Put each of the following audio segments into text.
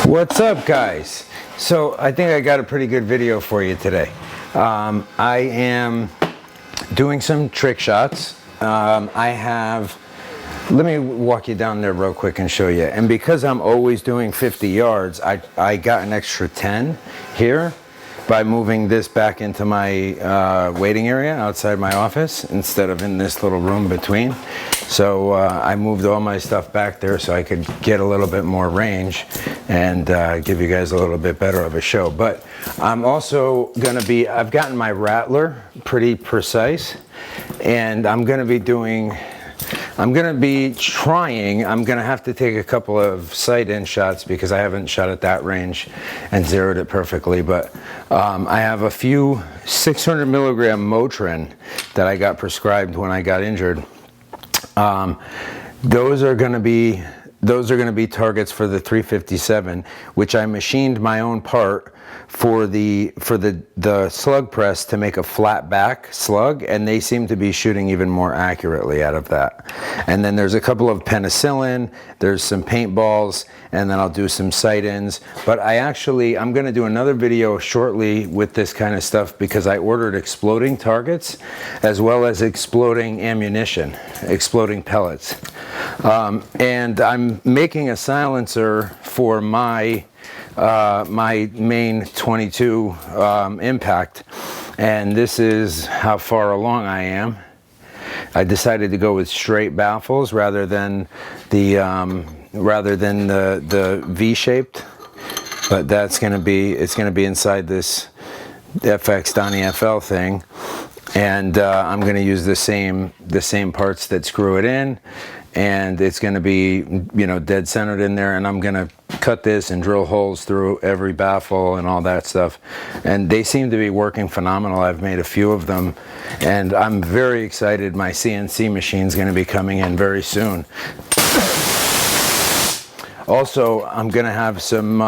What's up, guys? So I think I got a pretty good video for you today. I am doing some trick shots. Let me walk you down there real quick and show you. And because I'm always doing 50 yards, I got an extra 10 here by moving this back into my waiting area outside my office instead of in this little room between. So I moved all my stuff back there so I could get a little bit more range and give you guys a little bit better of a show. But I'm also gonna be, I've gotten my rattler pretty precise, and I'm gonna have to take a couple of sight-in shots because I haven't shot at that range and zeroed it perfectly. But I have a few 600 milligram Motrin that I got prescribed when I got injured. Those are going to be targets for the 357, which I machined my own part for the slug press to make a flat back slug, and they seem to be shooting even more accurately out of that. And then there's a couple of penicillin, there's some paintballs, and then I'll do some sight-ins. But I'm going to do another video shortly with this kind of stuff because I ordered exploding targets as well as exploding ammunition, exploding pellets. And I'm making a silencer for my main 22 impact, and this is how far along I am. I decided to go with straight baffles rather than the V-shaped, but it's going to be inside this FX Donnie FL thing, and I'm going to use the same parts that screw it in. And it's going to be, dead centered in there, and I'm going to cut this and drill holes through every baffle and all that stuff. And they seem to be working phenomenal. I've made a few of them, and I'm very excited. My CNC machine is going to be coming in very soon. Also, I'm going to have some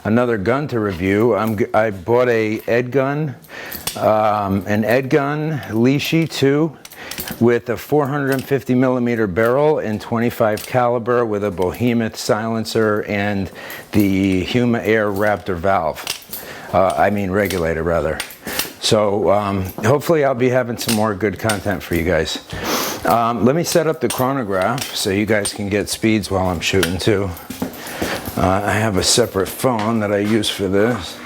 another gun to review. I bought an Ed gun Lishi 2. With a 450 millimeter barrel and 25 caliber with a behemoth silencer and the Huma Air Raptor valve. Regulator rather. So hopefully I'll be having some more good content for you guys. Let me set up the chronograph so you guys can get speeds while I'm shooting too. I have a separate phone that I use for this.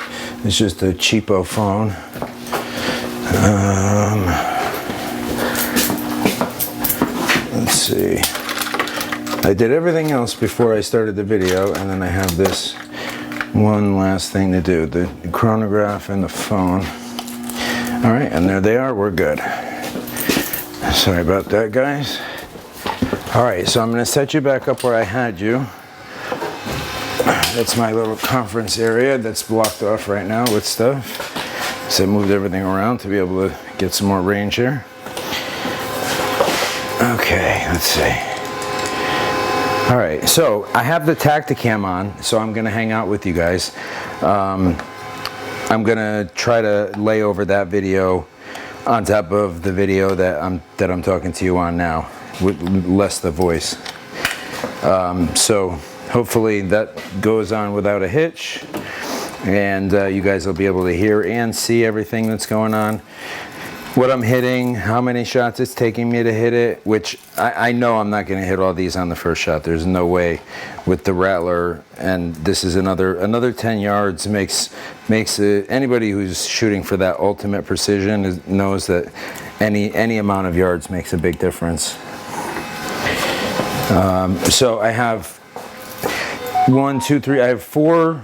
It's just a cheapo phone. Let's see. I did everything else before I started the video, and then I have this one last thing to do, the chronograph and the phone. All right, and there they are. We're good. Sorry about that, guys. All right, so I'm going to set you back up where I had you. That's my little conference area that's blocked off right now with stuff. So I moved everything around to be able to get some more range here. Okay, let's see. All right, so I have the tacticam on, so I'm gonna hang out with you guys. I'm gonna try to lay over that video on top of the video that I'm talking to you on now, with less the voice. So hopefully that goes on without a hitch, and you guys will be able to hear and see everything that's going on. What I'm hitting, how many shots it's taking me to hit it, which I know I'm not going to hit all these on the first shot. There's no way with the rattler, and this is another 10 yards makes it, anybody who's shooting for that ultimate precision knows that any amount of yards makes a big difference. So I have 1, 2, 3. I have 4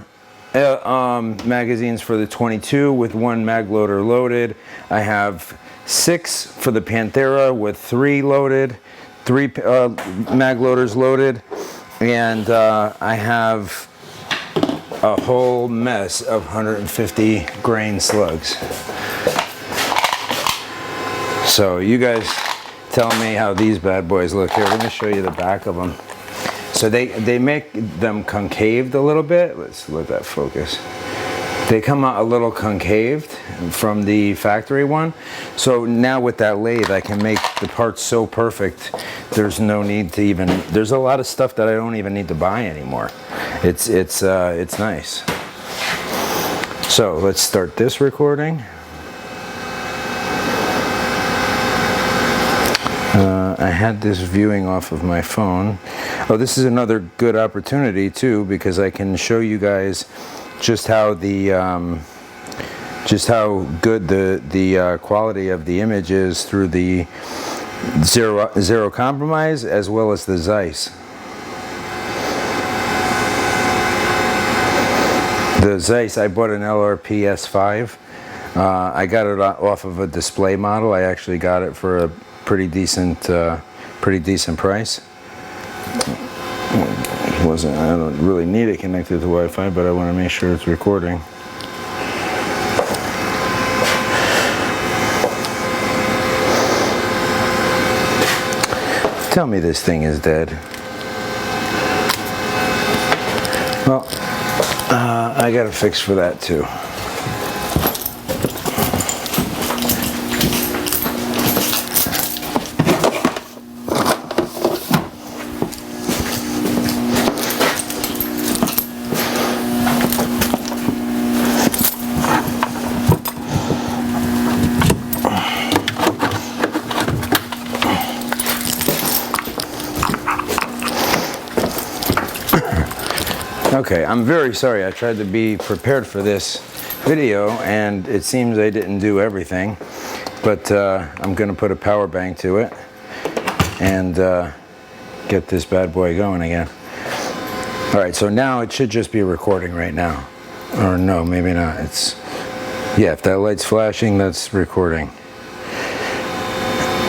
magazines for the 22 with 1 mag loader loaded. I have 6 for the Panthera with 3 loaded, 3 mag loaders loaded, and I have a whole mess of 150 grain slugs. So you guys tell me how these bad boys look. Here, let me show you the back of them. So they make them concaved a little bit. Let's let that focus. They come out a little concaved from the factory one. So now with that lathe, I can make the parts so perfect. There's no need to there's a lot of stuff that I don't even need to buy anymore. It's nice. So let's start this recording. I had this viewing off of my phone. Oh, this is another good opportunity too, because I can show you guys just how the just how good the quality of the image is through the zero compromise as well as the Zeiss. The Zeiss, I bought an LRP S5. I got it off of a display model. I actually got it for a pretty decent price. I don't really need it connected to Wi-Fi, but I want to make sure it's recording. Tell me this thing is dead. Well, I got a fix for that too. Okay, I'm very sorry. I tried to be prepared for this video and it seems I didn't do everything, but I'm going to put a power bank to it and get this bad boy going again. Alright, so now it should just be recording right now. Or no, maybe not. Yeah, if that light's flashing, that's recording.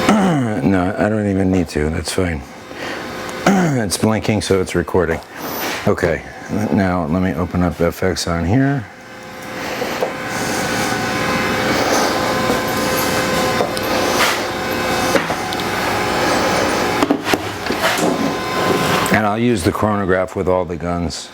No, I don't even need to. That's fine. It's blinking, so it's recording. Okay, now let me open up FX on here. And I'll use the chronograph with all the guns.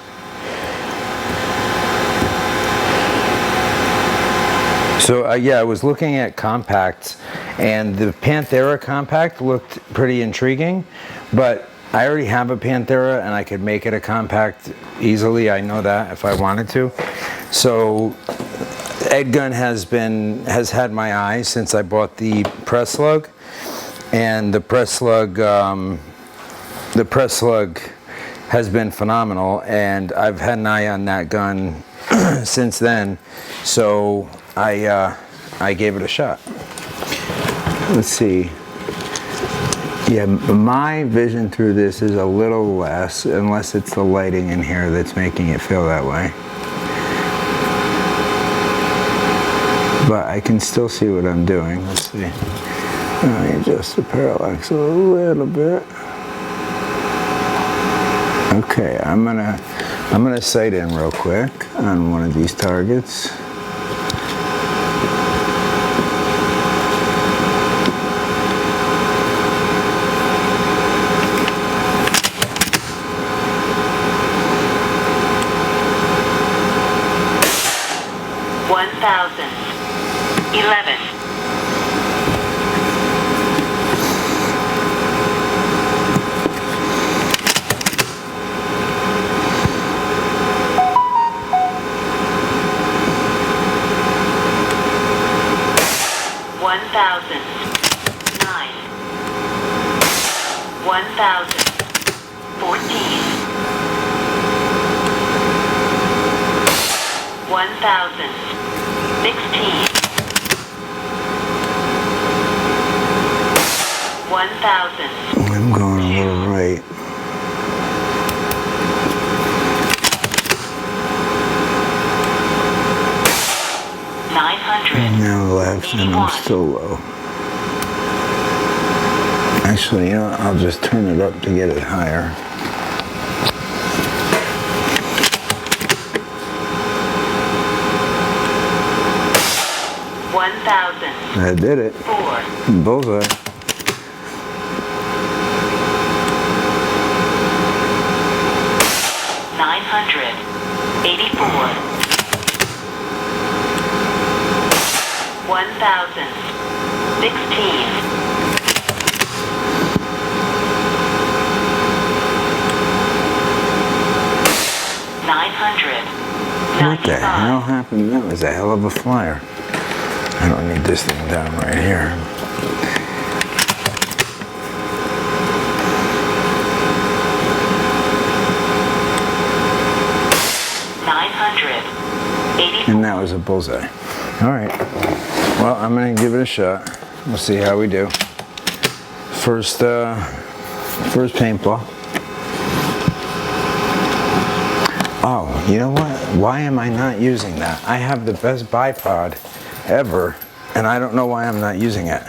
So yeah, I was looking at compacts, and the Panthera compact looked pretty intriguing, but I already have a Panthera and I could make it a compact easily. I know that if I wanted to. So Edgun has had my eye since I bought the press slug, and the press slug has been phenomenal, and I've had an eye on that gun since then. So I gave it a shot. Let's see. Yeah, my vision through this is a little less, unless it's the lighting in here that's making it feel that way. But I can still see what I'm doing. Let's see. Let me adjust the parallax a little bit. Okay, I'm gonna sight in real quick on one of these targets. I'm going a little right. Now left, and I'm still low. Actually, you know, I'll just turn it up to get it higher. I did it. Bullseye. What the hell happened? That was a hell of a flyer. I don't need this thing down right here. And that was a bullseye. All right. Well, I'm gonna give it a shot. We'll see how we do. First paintball. Oh, you know what? Why am I not using that? I have the best bipod ever, and I don't know why I'm not using it.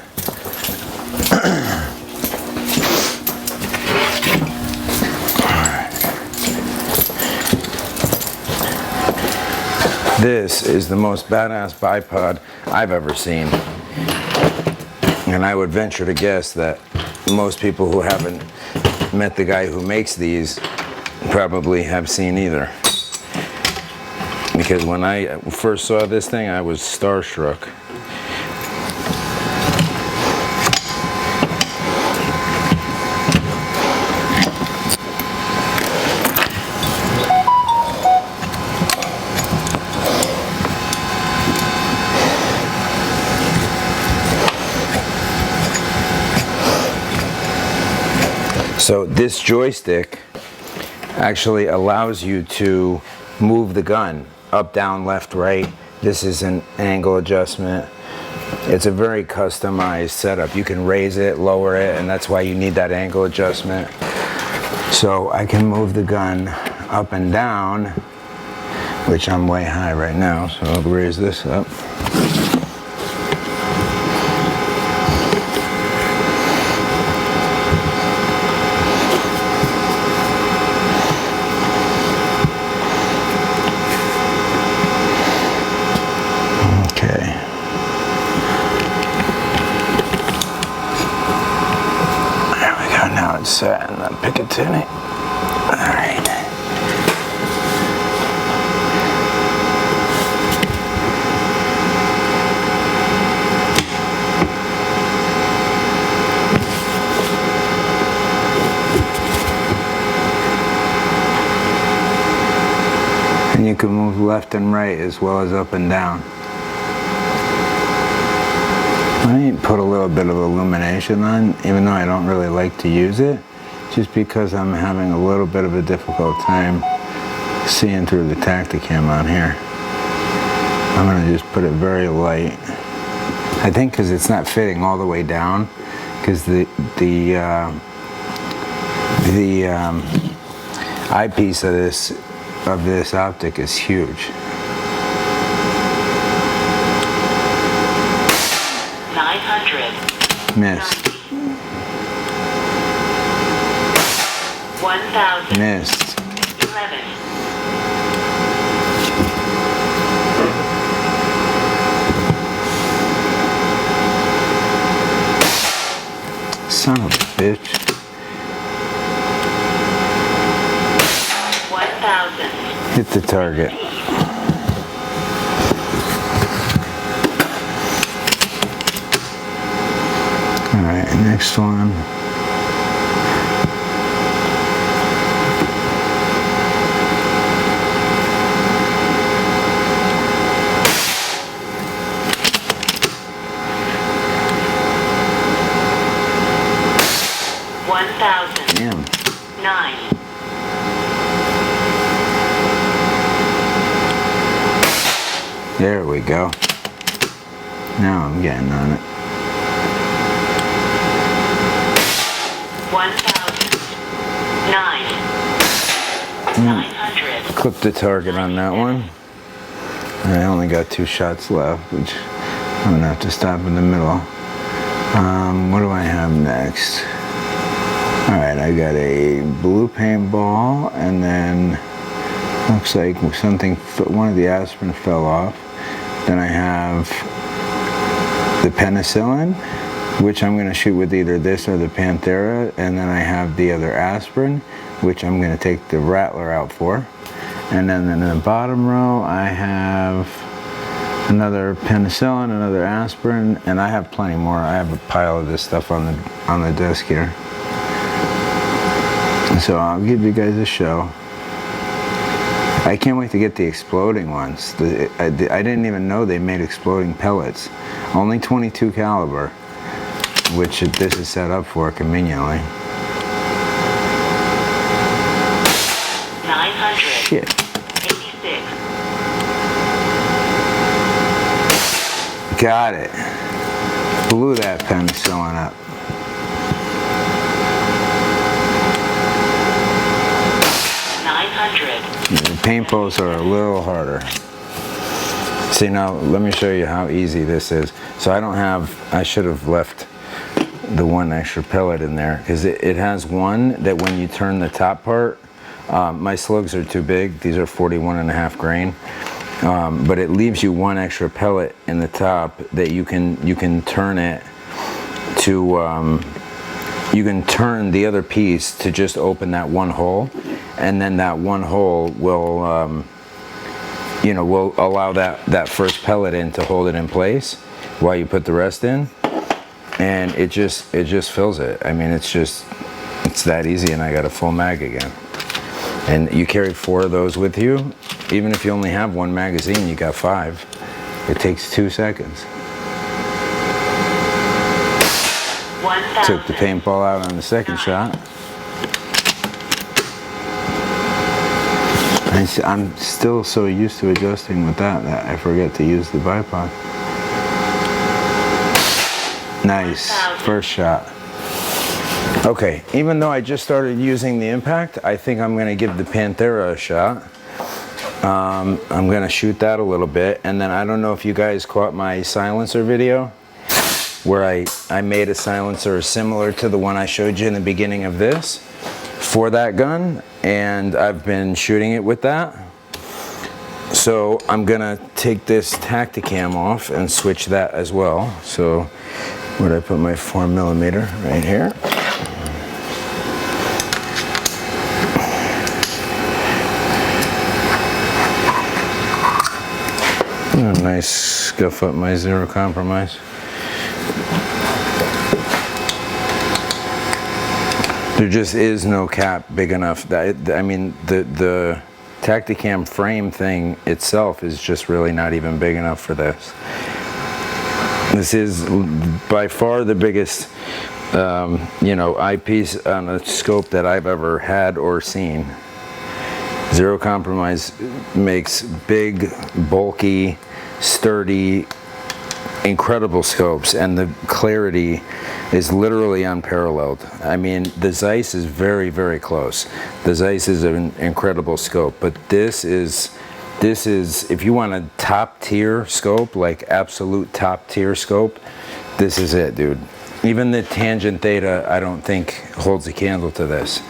This is the most badass bipod I've ever seen. And I would venture to guess that most people who haven't met the guy who makes these probably have seen either. Because when I first saw this thing, I was starstruck. So this joystick actually allows you to move the gun up, down, left, right. This is an angle adjustment. It's a very customized setup. You can raise it, lower it, and that's why you need that angle adjustment. So I can move the gun up and down, which I'm way high right now, so I'll raise this up. Set in the Picatinny. Alright. And you can move left and right as well as up and down. I put a little bit of illumination on, even though I don't really like to use it, just because I'm having a little bit of a difficult time seeing through the tacticam on here. I'm going to just put it very light. I think because it's not fitting all the way down, because the eyepiece of this optic is huge. Missed. 1,000. Missed. 11. Son of a bitch. 1,000. Hit the target. Alright, next one. Damn. 9. There we go. Now I'm getting on it. 1,000. 9. 900. Clip the target on that one. I only got 2 shots left, which I'm gonna have to stop in the middle. What do I have next? Alright, I got a blue paintball, and then looks like something, one of the aspirin fell off. Then I have the penicillin, which I'm going to shoot with either this or the Panthera, and then I have the other aspirin, which I'm going to take the rattler out for. And then in the bottom row I have another penicillin, another aspirin, and I have plenty more. I have a pile of this stuff on the desk here. So I'll give you guys a show. I can't wait to get the exploding ones. I didn't even know they made exploding pellets. Only 22 caliber, which this is set up for conveniently. 900. Shit. 86. Got it. Blew that penicillin up. 900. The paintballs are a little harder. See, now let me show you how easy this is. So I should have left the one extra pellet in there, because it has one that when you turn the top part, my slugs are too big. These are 41.5 grain. But it leaves you one extra pellet in the top that you can turn it to, you can turn the other piece to just open that one hole, and then that one hole will, will allow that first pellet in to hold it in place while you put the rest in, and it just fills it. I mean, it's that easy, and I got a full mag again. And you carry 4 of those with you. Even if you only have 1 magazine, you got 5. It takes 2 seconds. 1000. Took the paintball out on the second shot. I'm still so used to adjusting with that I forget to use the bipod. Nice, first shot. Okay, even though I just started using the impact, I think I'm going to give the Panthera a shot. I'm going to shoot that a little bit, and then I don't know if you guys caught my silencer video where I made a silencer similar to the one I showed you in the beginning of this for that gun, and I've been shooting it with that. So I'm going to take this tacticam off and switch that as well. So where did I put my 4mm? Right here. Oh, nice scuff up my zero compromise. There just is no cap big enough. I mean, the tacticam frame thing itself is just really not even big enough for this. This is by far the biggest, eyepiece on a scope that I've ever had or seen. Zero compromise makes big, bulky, sturdy, incredible scopes, and the clarity is literally unparalleled. I mean, the Zeiss is very, very close. The Zeiss is an incredible scope, but this is, if you want a top tier scope, like absolute top tier scope, this is it, dude. Even the Tangent Theta, I don't think holds a candle to this.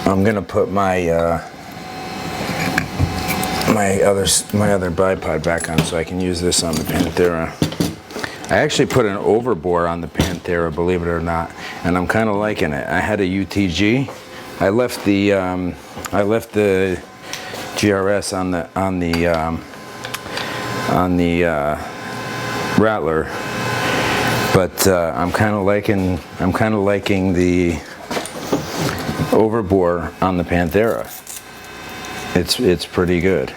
I'm gonna put my other bipod back on so I can use this on the Panthera. I actually put an overbore on the Panthera, believe it or not, and I'm kind of liking it. I had a UTG. I left the GRS on the rattler, but I'm kind of liking the overbore on the Panthera. It's pretty good.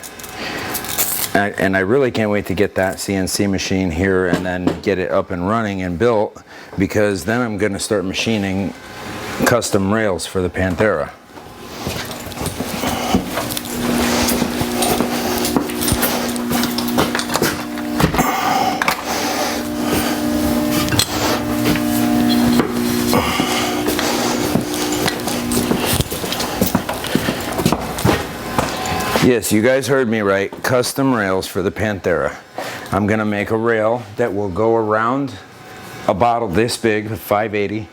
And I really can't wait to get that CNC machine here and then get it up and running and built, because then I'm going to start machining custom rails for the Panthera. Yes, you guys heard me right. Custom rails for the Panthera. I'm gonna make a rail that will go around a bottle this big, 580,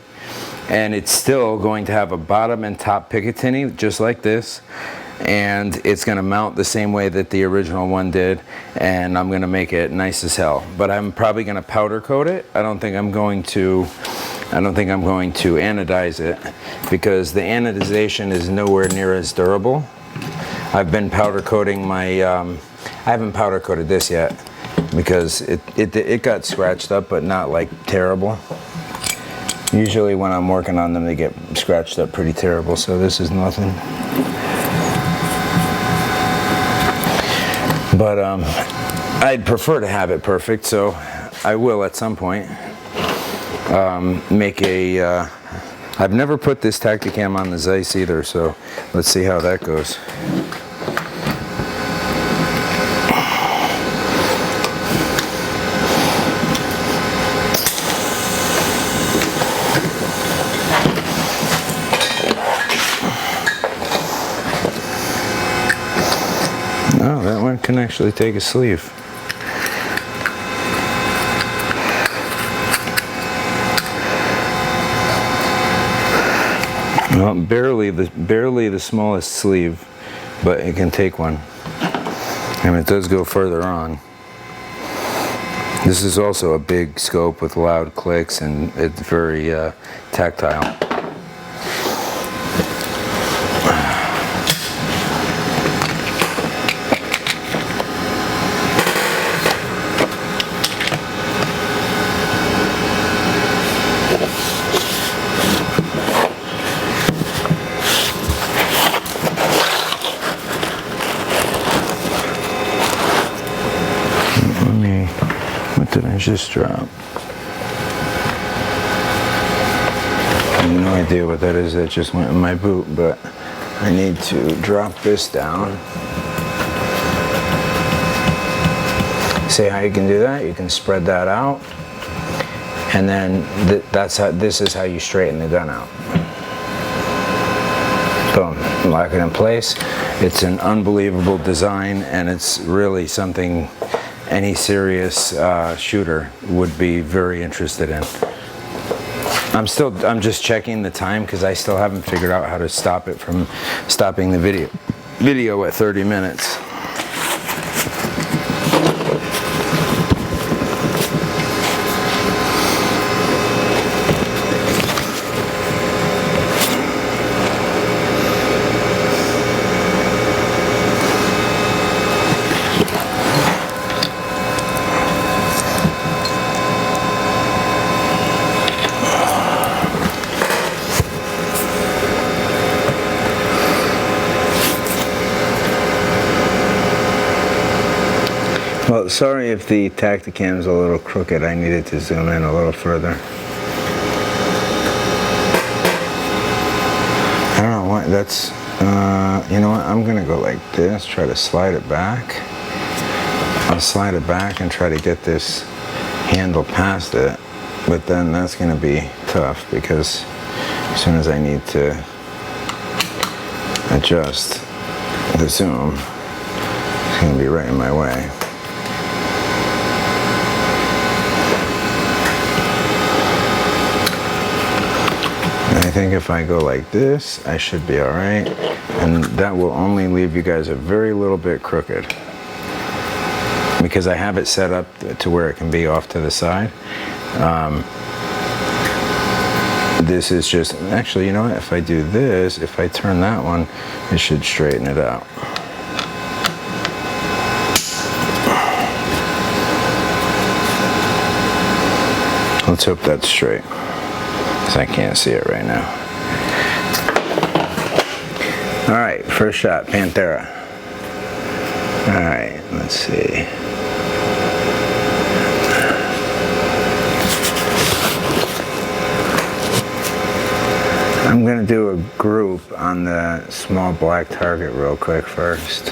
and it's still going to have a bottom and top Picatinny, just like this, and it's gonna mount the same way that the original one did, and I'm gonna make it nice as hell. But I'm probably gonna powder coat it. I don't think I'm going to anodize it, because the anodization is nowhere near as durable. I've been powder coating my, I haven't powder coated this yet because it got scratched up, but not like terrible. Usually when I'm working on them, they get scratched up pretty terrible, so this is nothing. But I'd prefer to have it perfect, so I will at some point make a I've never put this tacticam on the Zeiss either, so let's see how that goes. Oh, that one can actually take a sleeve. Well, barely the smallest sleeve, but it can take one. And it does go further on. This is also a big scope with loud clicks, and it's very tactile. What did I just drop? I have no idea what that is. That just went in my boot, but I need to drop this down. See how you can do that? You can spread that out, and then this is how you straighten the gun out. Boom, lock it in place. It's an unbelievable design, and it's really something any serious shooter would be very interested in. I'm just checking the time because I still haven't figured out how to stop it from stopping the video at 30 minutes. Well, sorry if the tacticam's a little crooked. I needed to zoom in a little further. I don't know what that's, you know what, I'm gonna go like this, try to slide it back. I'll slide it back and try to get this handle past it, but then that's gonna be tough because as soon as I need to adjust the zoom, it's gonna be right in my way. I think if I go like this, I should be all right, and that will only leave you guys a very little bit crooked because I have it set up to where it can be off to the side. This is just, actually, you know what, if I do this, if I turn that one, it should straighten it out. Let's hope that's straight. I can't see it right now. All right, first shot, Panthera. All right, let's see. I'm gonna do a group on the small black target real quick first.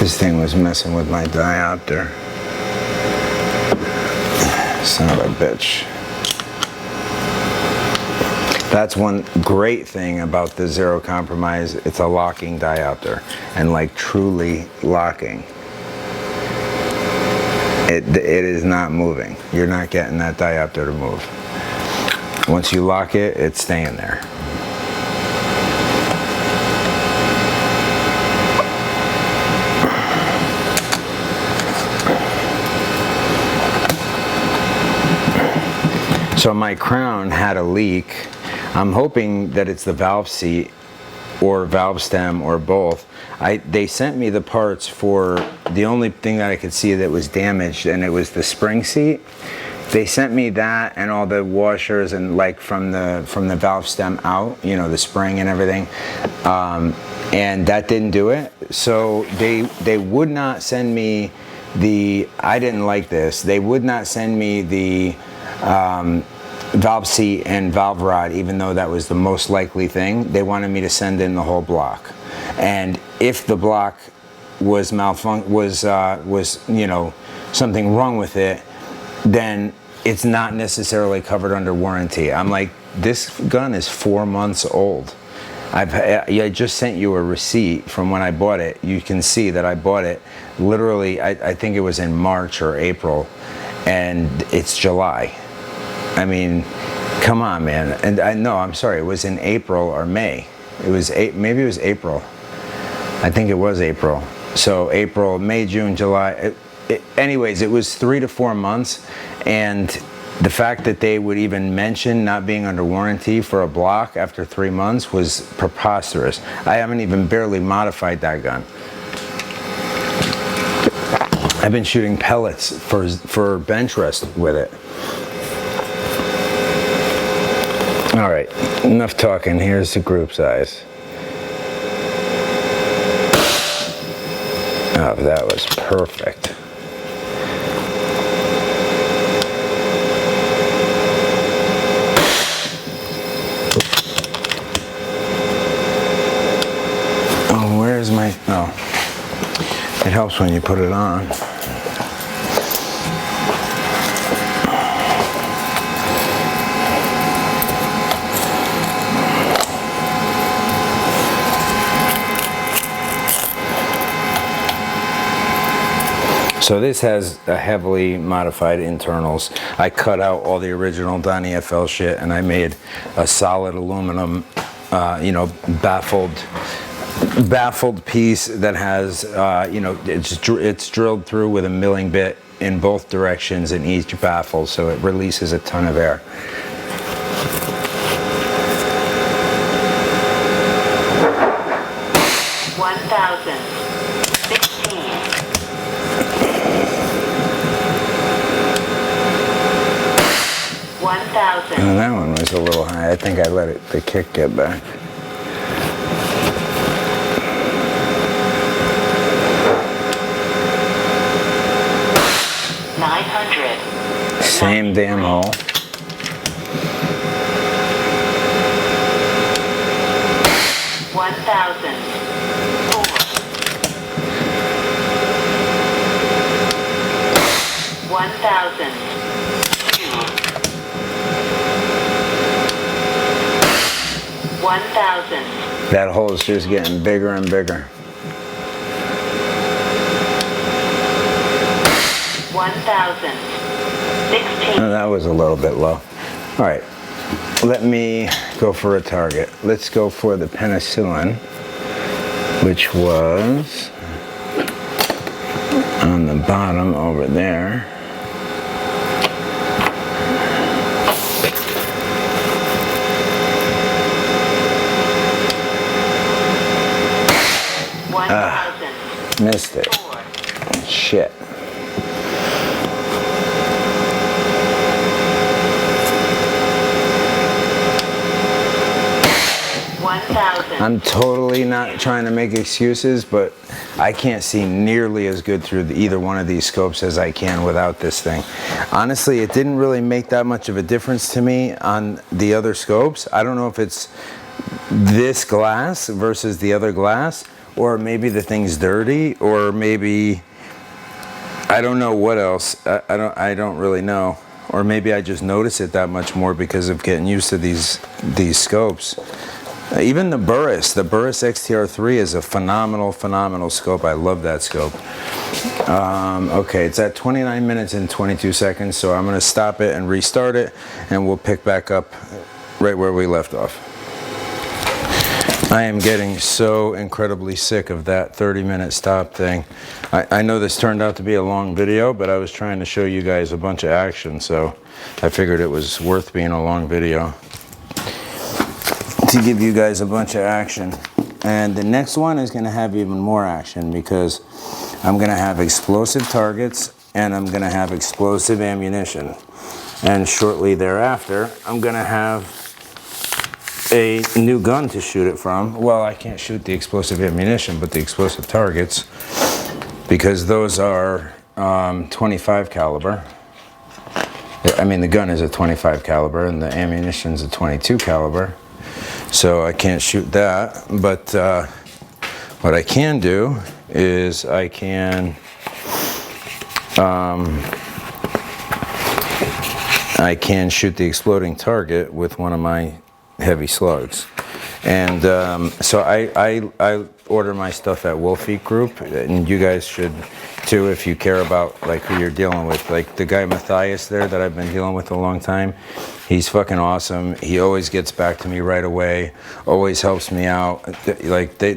This thing was messing with my diopter. Son of a bitch. That's one great thing about the Zero Compromise. It's a locking diopter, and like truly locking. It is not moving. You're not getting that diopter to move. Once you lock it, it's staying there. So my crown had a leak. I'm hoping that it's the valve seat or valve stem or both. They sent me the parts for the only thing that I could see that was damaged, and it was the spring seat. they sent me that and all the washers and like from the valve stem out, you know, the spring and everything, and that didn't do it. So they would not send me the, I didn't like this, they would not send me the valve seat and valve rod, even though that was the most likely thing. They wanted me to send in the whole block, and if the block was was you know, something wrong with it, then it's not necessarily covered under warranty. I'm like, this gun is 4 months old. I just sent you a receipt from when I bought it. You can see that I bought it literally, I think it was in March or April, and it's July. I mean, come on, man. And I'm sorry, it was in April or May. It was maybe it was April. I think it was April. So April, May, June, July. Anyways, it was 3 to 4 months, and the fact that they would even mention not being under warranty for a block after 3 months was preposterous. I haven't even barely modified that gun. I've been shooting pellets for bench rest with it. All right, enough talking. Here's the group size. Oh, that was perfect. Oh, where's my, oh, it helps when you put it on. So this has a heavily modified internals. I cut out all the original Donnie FL shit and I made a solid aluminum, you know, baffled piece that has, you know, it's drilled through with a milling bit in both directions in each baffle, so it releases a ton of air. Oh, that one was a little high. I think I let the kick get back. Same damn hole. 1,000. 1,000. 1,000. That hole is just getting bigger and bigger. 1,000. 16. Oh, that was a little bit low. All right, let me go for a target. Let's go for the penicillin, which was on the bottom over there. Missed it. Shit. I'm totally not trying to make excuses, but I can't see nearly as good through either one of these scopes as I can without this thing. Honestly, it didn't really make that much of a difference to me on the other scopes. I don't know if it's this glass versus the other glass, or maybe the thing's dirty, or maybe I don't know what else. I don't really know. Or maybe I just notice it that much more because of getting used to these scopes. Even the Burris XTR3 is a phenomenal scope. I love that scope. Okay, it's at 29 minutes and 22 seconds, so I'm gonna stop it and restart it, and we'll pick back up right where we left off. I am getting so incredibly sick of that 30-minute stop thing. I know this turned out to be a long video, but I was trying to show you guys a bunch of action, so I figured it was worth being a long video to give you guys a bunch of action. And the next one is going to have even more action because I'm going to have explosive targets and I'm going to have explosive ammunition. And shortly thereafter, I'm gonna have a new gun to shoot it from. Well, I can't shoot the explosive ammunition, but the explosive targets, because those are 25 caliber. I mean, the gun is a 25 caliber and the ammunition's a 22 caliber. So I can't shoot that, but what I can do is I can shoot the exploding target with one of my heavy slugs. And so I order my stuff at Wolfeet Group, and you guys should too if you care about like who you're dealing with. Like the guy Matthias there that I've been dealing with a long time, he's fucking awesome. He always gets back to me right away, always helps me out. Like they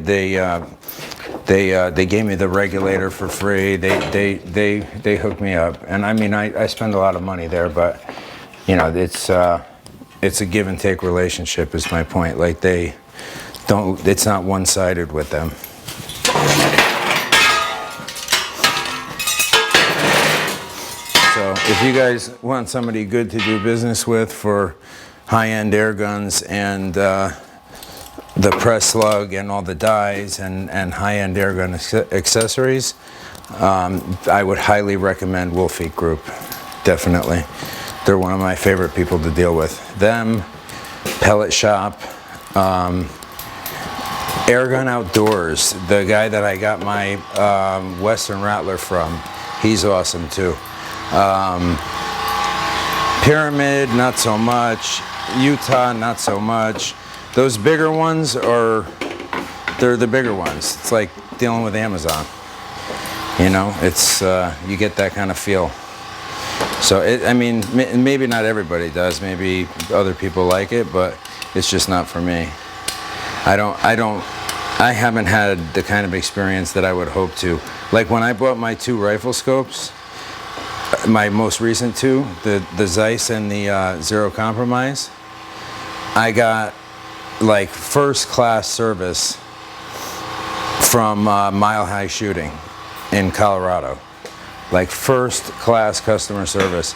gave me the regulator for free. They hooked me up, and I mean I spend a lot of money there, but you know it's a give and take relationship is my point. Like they don't, it's not one-sided with them. So if you guys want somebody good to do business with for high-end air guns and the press slug and all the dies and high-end air gun accessories, I would highly recommend Wolfeet Group, definitely. They're one of my favorite people to deal with. Them, Pellet Shop, Airgun Outdoors, the guy that I got my Western Rattler from, he's awesome too. Pyramid, not so much. Utah, not so much. Those bigger ones they're the bigger ones. It's like dealing with Amazon. You know, it's, you get that kind of feel. So, I mean, maybe not everybody does. Maybe other people like it, but it's just not for me. I haven't had the kind of experience that I would hope to. Like when I bought my 2 rifle scopes, my most recent 2, the Zeiss and the Zero Compromise, I got like first class service from Mile High Shooting in Colorado. Like first class customer service.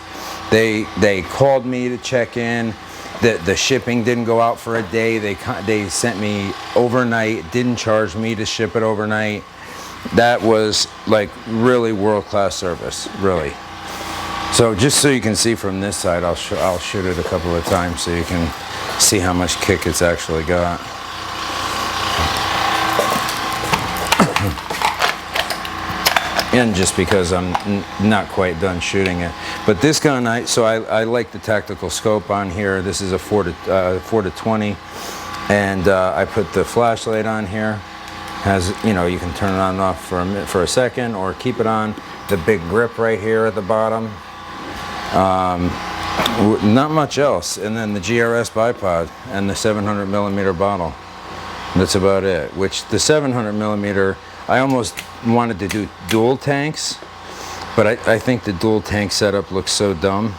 They called me to check in. The shipping didn't go out for a day. They sent me overnight, didn't charge me to ship it overnight. That was like really world-class service, really. So just so you can see from this side, I'll shoot it a couple of times so you can see how much kick it's actually got. And just because I'm not quite done shooting it. But this gun, I like the tactical scope on here. This is a 4 to 20, and I put the flashlight on here. Has, you know, you can turn it on and off for a second, or keep it on. The big grip right here at the bottom. Not much else. And then the GRS bipod and the 700 millimeter bottle. That's about it. Which the 700 millimeter, I almost wanted to do dual tanks, but I think the dual tank setup looks so dumb.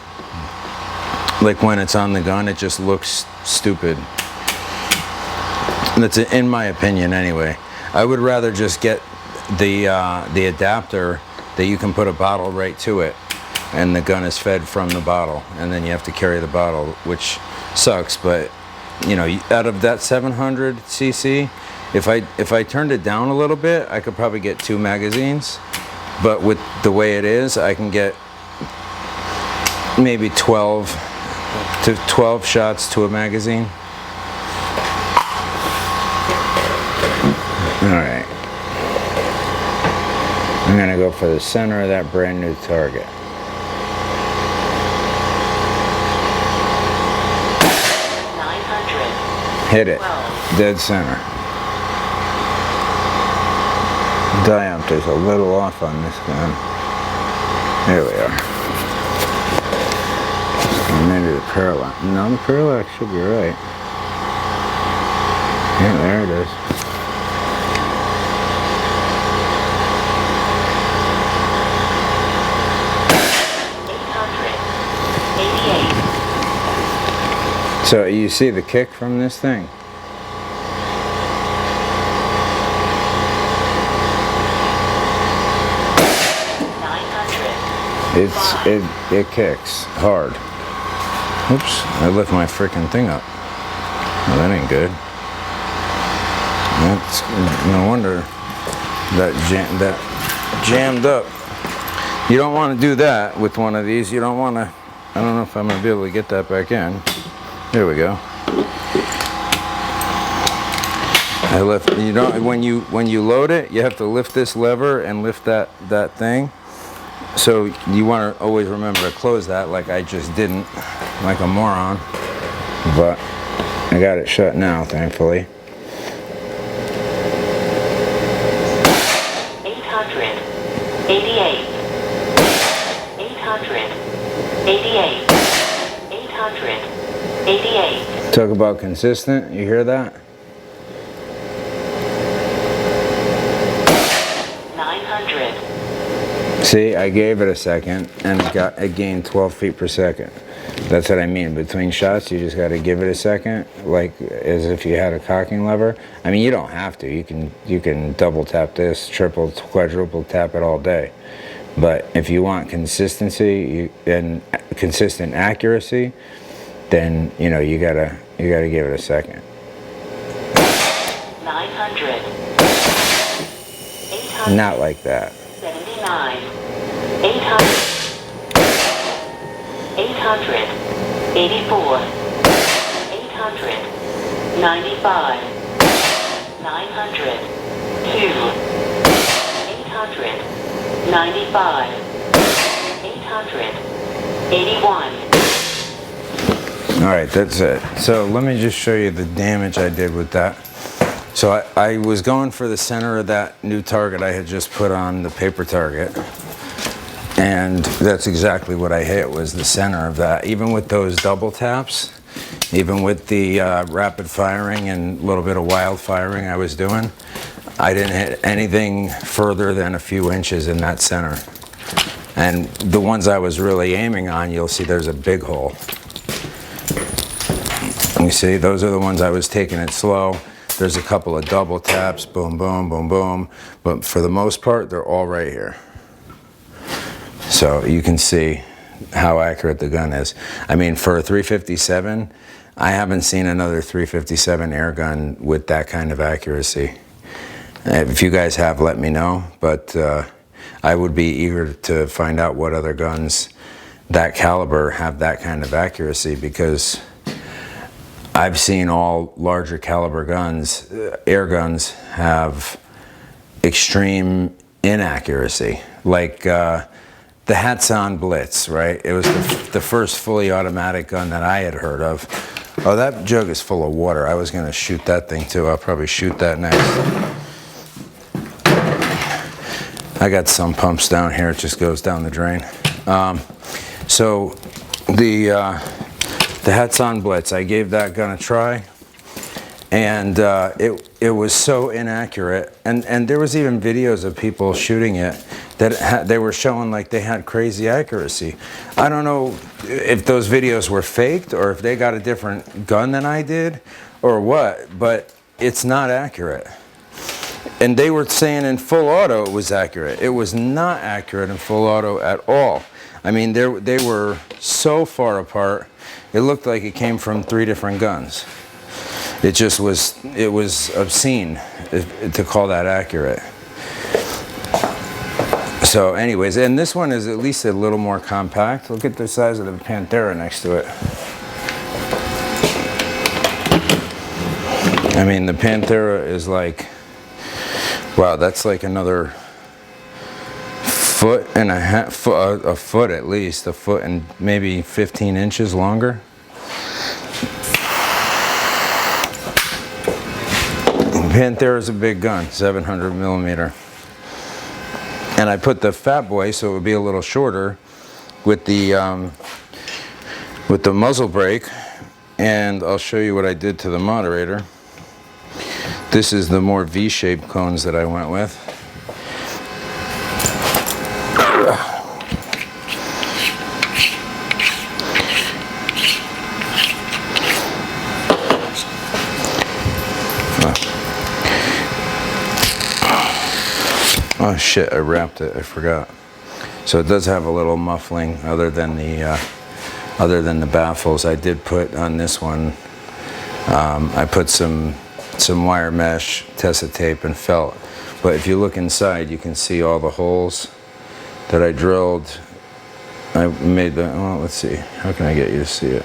Like when it's on the gun, it just looks stupid. That's in my opinion anyway. I would rather just get the adapter that you can put a bottle right to it, and the gun is fed from the bottle, and then you have to carry the bottle, which sucks, but you know, out of that 700 cc, if I turned it down a little bit, I could probably get 2 magazines. But with the way it is, I can get maybe 12 shots to a magazine. All right. I'm gonna go for the center of that brand new target. Hit it. Dead center. Diopter's a little off on this gun. There we are. Maybe the parallax. No, the parallax should be right. Yeah, there it is. So you see the kick from this thing? It kicks hard. Oops, I left my freaking thing up. Well, that ain't good. That's no wonder that jammed up. You don't want to do that with one of these. You don't want to. I don't know if I'm gonna be able to get that back in. There we go. I left. You don't. When you load it, you have to lift this lever and lift that thing. So you want to always remember to close that, like I just didn't, like a moron. But I got it shut now, thankfully. 888. 888. 888. Talk about consistent. You hear that? 900. See, I gave it a second, and it gained 12 feet per second. That's what I mean. Between shots, you just got to give it a second, like as if you had a cocking lever. I mean, you don't have to. You can double tap this, triple, quadruple tap it all day. But if you want consistency and consistent accuracy, then you gotta give it a second. 900. 800. Not like that. 79. 800. 800. 84. 800. 95. 900. 2. 800. 95. 800. 81. All right, that's it. So let me just show you the damage I did with that. So I was going for the center of that new target I had just put on the paper target. And that's exactly what I hit, was the center of that. Even with those double taps, even with the rapid firing and a little bit of wild firing I was doing, I didn't hit anything further than a few inches in that center. And the ones I was really aiming on, you'll see there's a big hole. You see, those are the ones I was taking it slow. There's a couple of double taps, boom, boom, boom, boom. But for the most part, they're all right here. So you can see how accurate the gun is. I mean, for a 357, I haven't seen another 357 air gun with that kind of accuracy. If you guys have, let me know. But I would be eager to find out what other guns that caliber have that kind of accuracy, because I've seen all larger caliber guns, air guns, have extreme inaccuracy. Like the Hatsan Blitz, right? It was the first fully automatic gun that I had heard of. Oh, that jug is full of water. I was going to shoot that thing too. I'll probably shoot that next. I got some pumps down here. It just goes down the drain. So the Hatsan Blitz, I gave that gun a try, and it was so inaccurate. And there was even videos of people shooting it that they were showing like they had crazy accuracy. I don't know if those videos were faked or if they got a different gun than I did or what, but it's not accurate. And they were saying in full auto it was accurate. It was not accurate in full auto at all. I mean, they were so far apart, it looked like it came from 3 different guns. It was obscene to call that accurate. So anyways, and this one is at least a little more compact. Look at the size of the Panthera next to it. I mean, the Panthera is like, wow, that's like another foot and a half, a foot at least, a foot and maybe 15 inches longer. Panthera is a big gun, 700 millimeter. And I put the Fat Boy so it would be a little shorter with the muzzle brake. And I'll show you what I did to the moderator. This is the more V-shaped cones that I went with. Oh shit, I wrapped it, I forgot. So it does have a little muffling other than the other than the baffles. I did put on this one, I put some wire mesh, Tessa tape, and felt. But if you look inside, you can see all the holes that I drilled. I made the, well, let's see, how can I get you to see it?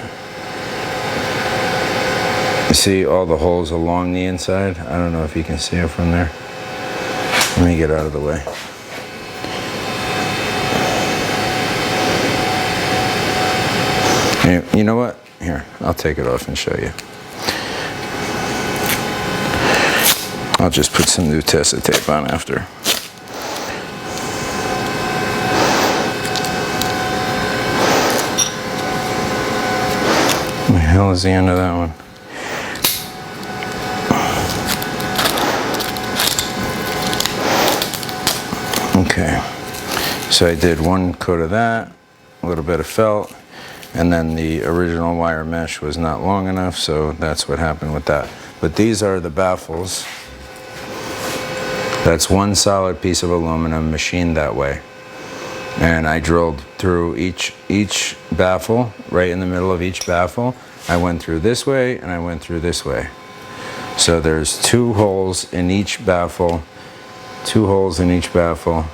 You see all the holes along the inside? I don't know if you can see it from there. Let me get out of the way. You know what? Here, I'll take it off and show you. I'll just put some new Tessa tape on after. What the hell is the end of that one? Okay, so I did one coat of that, a little bit of felt, and then the original wire mesh was not long enough, so that's what happened with that. But these are the baffles. That's one solid piece of aluminum machined that way. And I drilled through each baffle, right in the middle of each baffle. I went through this way and I went through this way. So there's 2 holes in each baffle, 2 holes in each baffle,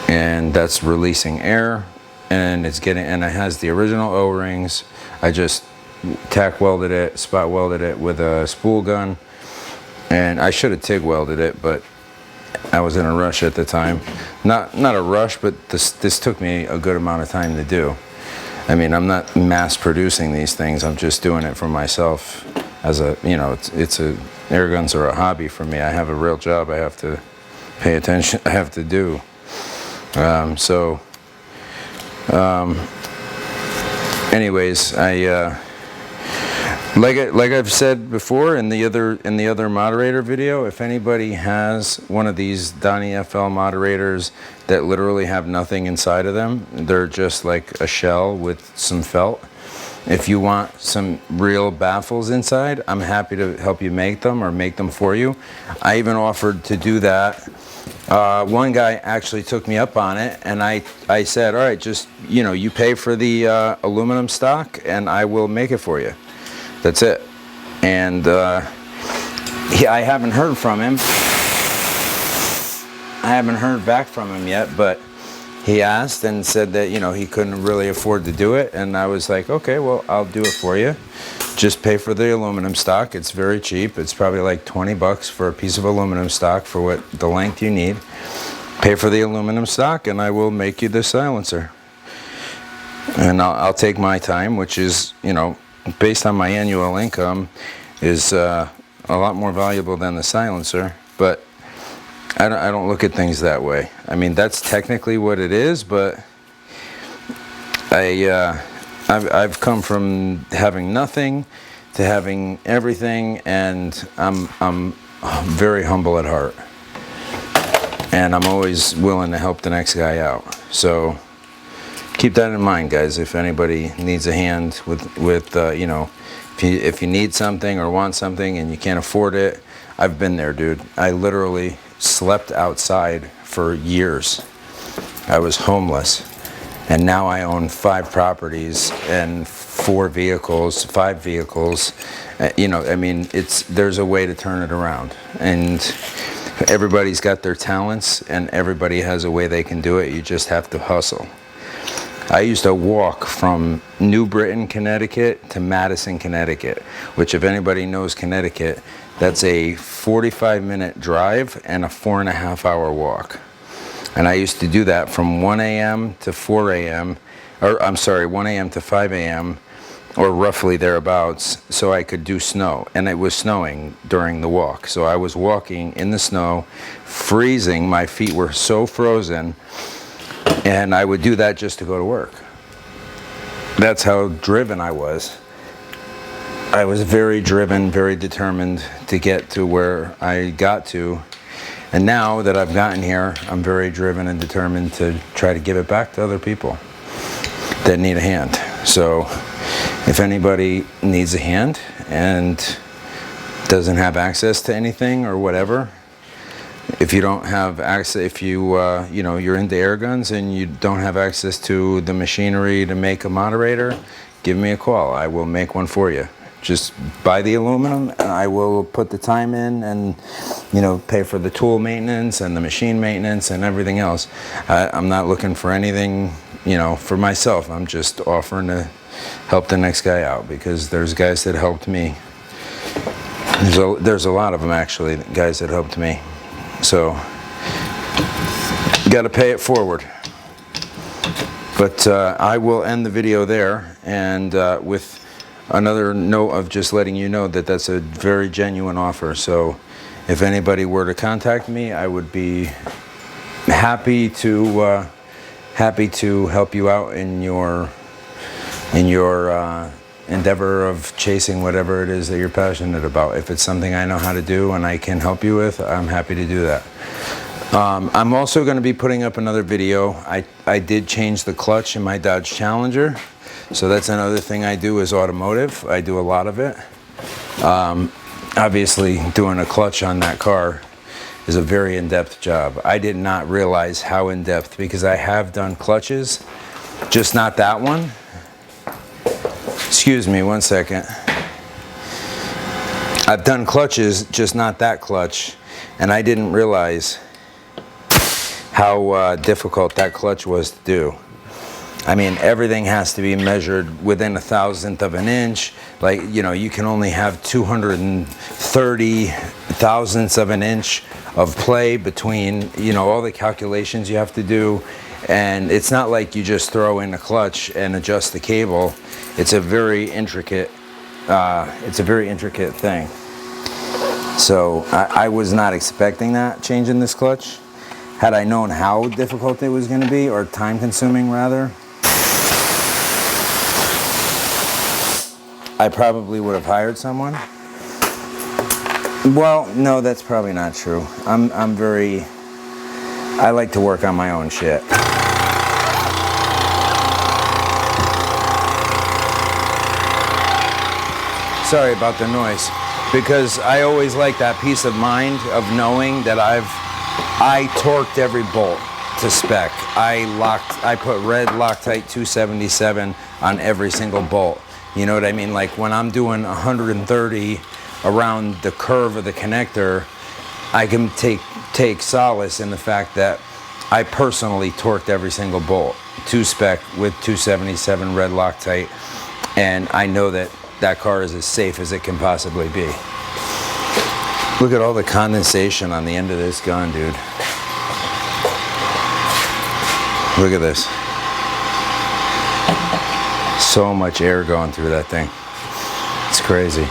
and that's releasing air, and it's getting, and it has the original O-rings. I just tack welded it, spot welded it with a spool gun, and I should have TIG welded it, but I was in a rush at the time. Not a rush, but this took me a good amount of time to do. I mean, I'm not mass producing these things. I'm just doing it for myself as a, you know, it's a, air guns are a hobby for me. I have a real job I have to pay attention, I have to do. Anyways, like I've said before in the other moderator video, if anybody has one of these Donnie FL moderators that literally have nothing inside of them, they're just like a shell with some felt. If you want some real baffles inside, I'm happy to help you make them or make them for you. I even offered to do that. One guy actually took me up on it, and I said, all right, just, you know, you pay for the aluminum stock and I will make it for you. That's it. And I haven't heard from him. I haven't heard back from him yet, but he asked and said that, you know, he couldn't really afford to do it. And I was like, okay, well, I'll do it for you. Just pay for the aluminum stock. It's very cheap. It's probably like 20 bucks for a piece of aluminum stock for what the length you need. Pay for the aluminum stock and I will make you the silencer. And I'll take my time, which is, you know, based on my annual income, is a lot more valuable than the silencer. But I don't look at things that way. I mean, that's technically what it is, but I've come from having nothing to having everything, and I'm very humble at heart, and I'm always willing to help the next guy out. So keep that in mind, guys. If anybody needs a hand with you know, if you need something or want something and you can't afford it, I've been there, dude. I literally slept outside for years. I was homeless, and now I own 5 properties and 5 vehicles. You know, I mean, there's a way to turn it around, and everybody's got their talents and everybody has a way they can do it. You just have to hustle. I used to walk from New Britain, Connecticut to Madison, Connecticut, which, if anybody knows Connecticut, that's a 45-minute drive and a 4.5-hour walk. And I used to do that from 1 a.m. to 4 a.m., or I'm sorry, 1 a.m. to 5 a.m., or roughly thereabouts, so I could do snow. And it was snowing during the walk. So I was walking in the snow, freezing, my feet were so frozen, and I would do that just to go to work. That's how driven I was. I was very driven, very determined to get to where I got to. And now that I've gotten here, I'm very driven and determined to try to give it back to other people that need a hand. So if anybody needs a hand and doesn't have access to anything or whatever, If you don't have access, if you you know, you're into air guns and you don't have access to the machinery to make a moderator, give me a call. I will make one for you. Just buy the aluminum and I will put the time in and, you know, pay for the tool maintenance and the machine maintenance and everything else. I'm not looking for anything, you know, for myself. I'm just offering to help the next guy out, because there's guys that helped me. There's a lot of them, actually, guys that helped me. So, got to pay it forward. But I will end the video there, and with another note of just letting you know that that's a very genuine offer. So if anybody were to contact me, I would be happy to help you out in your endeavor of chasing whatever it is that you're passionate about. If it's something I know how to do and I can help you with, I'm happy to do that. I'm also going to be putting up another video. I did change the clutch in my Dodge Challenger, so that's another thing I do is automotive. I do a lot of it. Obviously, doing a clutch on that car is a very in-depth job. I did not realize how in-depth, because I have done clutches, just not that one. Excuse me one second. I've done clutches, just not that clutch, and I didn't realize how difficult that clutch was to do. I mean, everything has to be measured within 1/1000th of an inch. Like, you know, you can only have 230 thousandths of an inch of play between, you know, all the calculations you have to do. And it's not like you just throw in a clutch and adjust the cable. It's a very intricate thing. So I was not expecting that, changing this clutch. Had I known how difficult it was going to be, or time consuming rather, I probably would have hired someone. Well, no, that's probably not true. I like to work on my own shit. Sorry about the noise, because I always like that peace of mind of knowing that I torqued every bolt to spec. I put red Loctite 277 on every single bolt. You know what I mean? Like when I'm doing 130 around the curve of the connector, I can take solace in the fact that I personally torqued every single bolt to spec with 277 red Loctite, and I know that that car is as safe as it can possibly be. Look at all the condensation on the end of this gun, dude. Look at this. So much air going through that thing. It's crazy.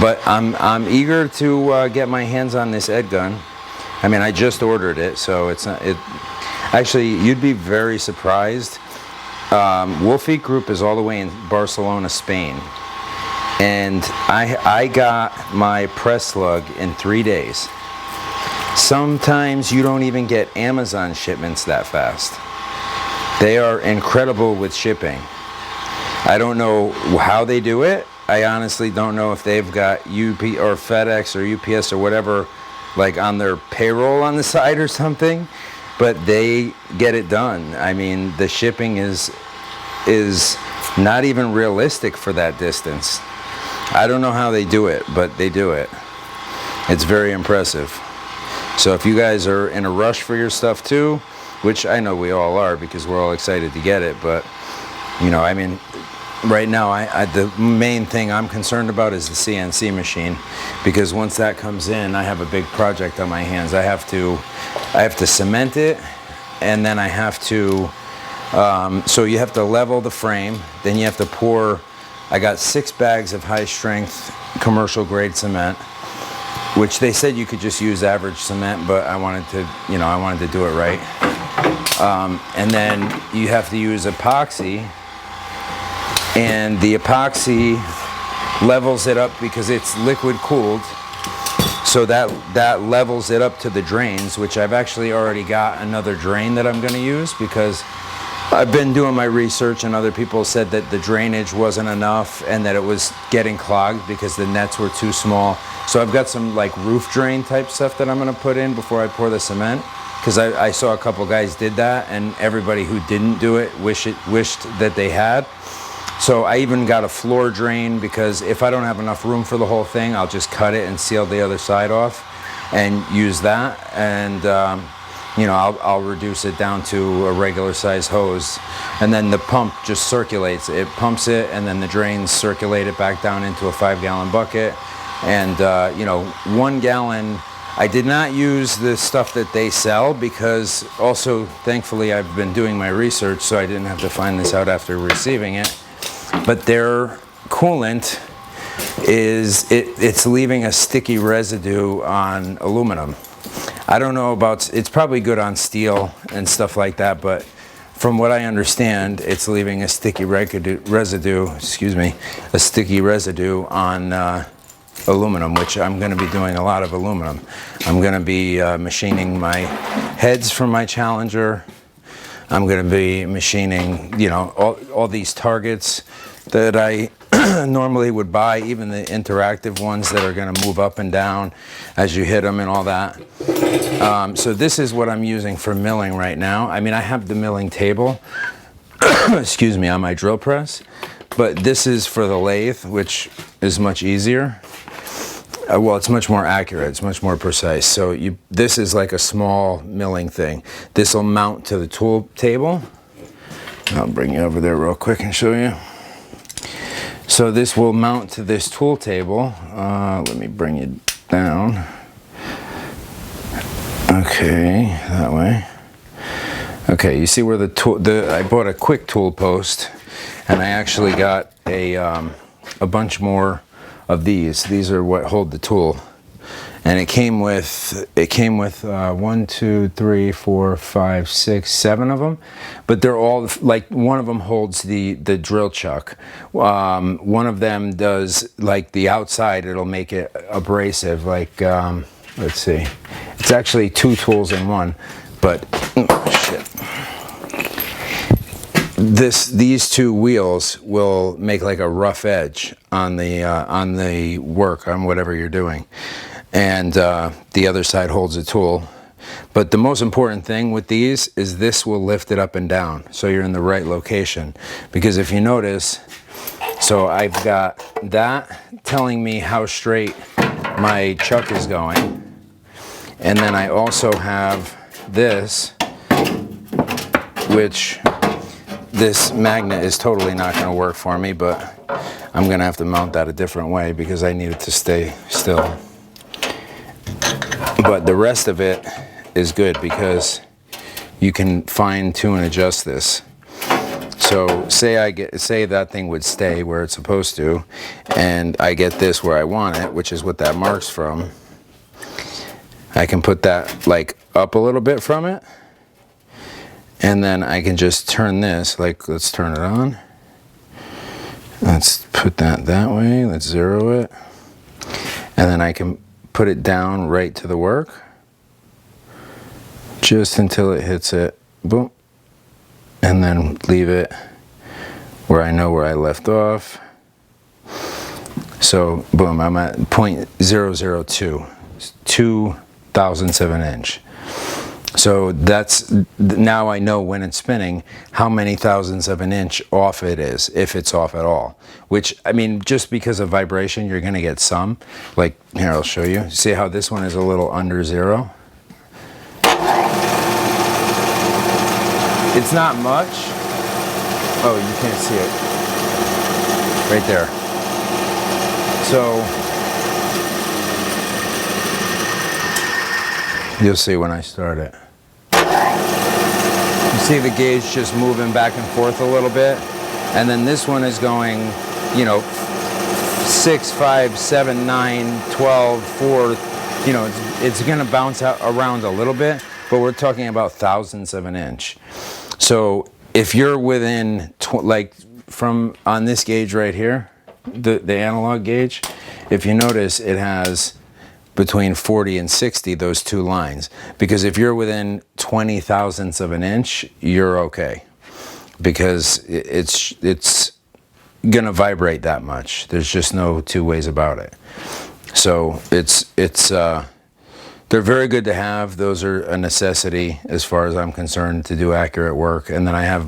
But I'm eager to get my hands on this Ed gun. I mean, I just ordered it, so it's not. Actually, you'd be very surprised. Wolfeek Group is all the way in Barcelona, Spain, and I got my press slug in 3 days. Sometimes you don't even get Amazon shipments that fast. They are incredible with shipping. I don't know how they do it. I honestly don't know if they've got UP or FedEx or UPS or whatever, like on their payroll on the side or something, but they get it done. I mean, the shipping is not even realistic for that distance. I don't know how they do it, but they do it. It's very impressive. So if you guys are in a rush for your stuff too, which I know we all are because we're all excited to get it, but you know, I mean, right now the main thing I'm concerned about is the CNC machine, because once that comes in, I have a big project on my hands. I have to cement it, and then I have to so you have to level the frame, then you have to pour. I got 6 bags of high strength commercial grade cement, which they said you could just use average cement, but I wanted to do it right. And then you have to use epoxy, and the epoxy levels it up because it's liquid cooled, so that levels it up to the drains, which I've actually already got another drain that I'm going to use, because I've been doing my research, and other people said that the drainage wasn't enough and that it was getting clogged because the nets were too small. So I've got some like roof drain type stuff that I'm gonna put in before I pour the cement, because I saw a couple guys did that, and everybody who didn't do it wished that they had. So I even got a floor drain, because if I don't have enough room for the whole thing, I'll just cut it and seal the other side off and use that. And you know, I'll reduce it down to a regular size hose, and then the pump just circulates. It pumps it, and then the drains circulate it back down into a 5-gallon bucket. And you know, 1 gallon. I did not use the stuff that they sell, because also thankfully I've been doing my research, so I didn't have to find this out after receiving it. But their coolant it's leaving a sticky residue on aluminum. I don't know about, it's probably good on steel and stuff like that, but from what I understand, it's leaving a sticky residue on aluminum, which I'm going to be doing a lot of aluminum. I'm going to be machining my heads from my Challenger. I'm going to be machining, you know, all these targets that I normally would buy, even the interactive ones that are going to move up and down as you hit them and all that. So this is what I'm using for milling right now. I mean, I have the milling table, excuse me, on my drill press, but this is for the lathe, which is much easier. Well, it's much more accurate, it's much more precise. So this is like a small milling thing. This will mount to the tool table. I'll bring you over there real quick and show you. So this will mount to this tool table. Let me bring you down. Okay, that way. Okay, you see where I bought a quick tool post, and I actually got a bunch more of these. These are what hold the tool, and it came with 1, 2, 3, 4, 5, 6, 7 of them, but they're all like, one of them holds the drill chuck. One of them does like the outside, it'll make it abrasive, like let's see, it's actually 2 tools in one, but shit. These 2 wheels will make like a rough edge on the work, on whatever you're doing, and the other side holds a tool. But the most important thing with these is this will lift it up and down, so you're in the right location. Because if you notice, so I've got that telling me how straight my chuck is going, and then I also have this, which this magnet is totally not going to work for me, but I'm going to have to mount that a different way because I need it to stay still. But the rest of it is good because you can fine tune and adjust this. So say that thing would stay where it's supposed to, and I get this where I want it, which is what that marks from. I can put that like up a little bit from it, and then I can just turn this, like, let's turn it on. Let's put that way, let's zero it. And then I can put it down right to the work, just until it hits it, boom. And then leave it where I know where I left off. So, boom, I'm at 0.002, 2 thousandths of an inch. So that's, now I know when it's spinning how many thousandths of an inch off it is, if it's off at all. Which, I mean, just because of vibration, you're gonna get some. Like, here, I'll show you. See how this one is a little under 0? It's not much. Oh, you can't see it. Right there. So, you'll see when I start it. You see the gauge just moving back and forth a little bit, and then this one is going, you know, 6, 5, 7, 9, 12, 4, you know, it's gonna bounce out around a little bit, but we're talking about thousandths of an inch. So if you're within, like from on this gauge right here, the analog gauge, if you notice, it has between 40 and 60, those 2 lines. Because if you're within 20 thousandths of an inch, you're okay. because it's gonna vibrate that much. There's just no two ways about it. So they're very good to have. Those are a necessity as far as I'm concerned to do accurate work. And then I have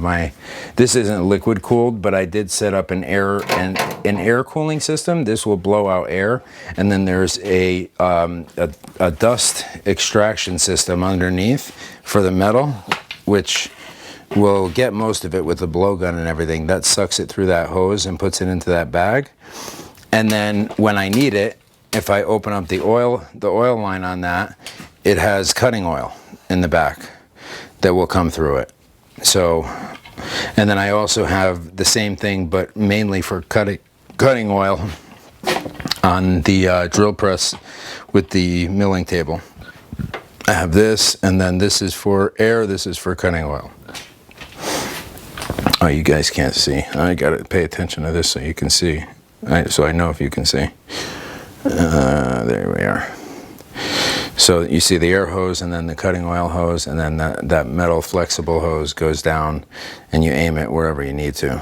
this isn't liquid cooled, but I did set up an air cooling system. This will blow out air. And then there's a dust extraction system underneath for the metal, which will get most of it with the blowgun and everything. That sucks it through that hose and puts it into that bag. And then when I need it, if I open up the oil line on that, it has cutting oil in the back that will come through it. So, and then I also have the same thing, but mainly for cutting oil on the drill press with the milling table. I have this, and then this is for air, this is for cutting oil. Oh, you guys can't see. I gotta pay attention to this so you can see. So I know if you can see. There we are. So you see the air hose and then the cutting oil hose, and then that metal flexible hose goes down and you aim it wherever you need to.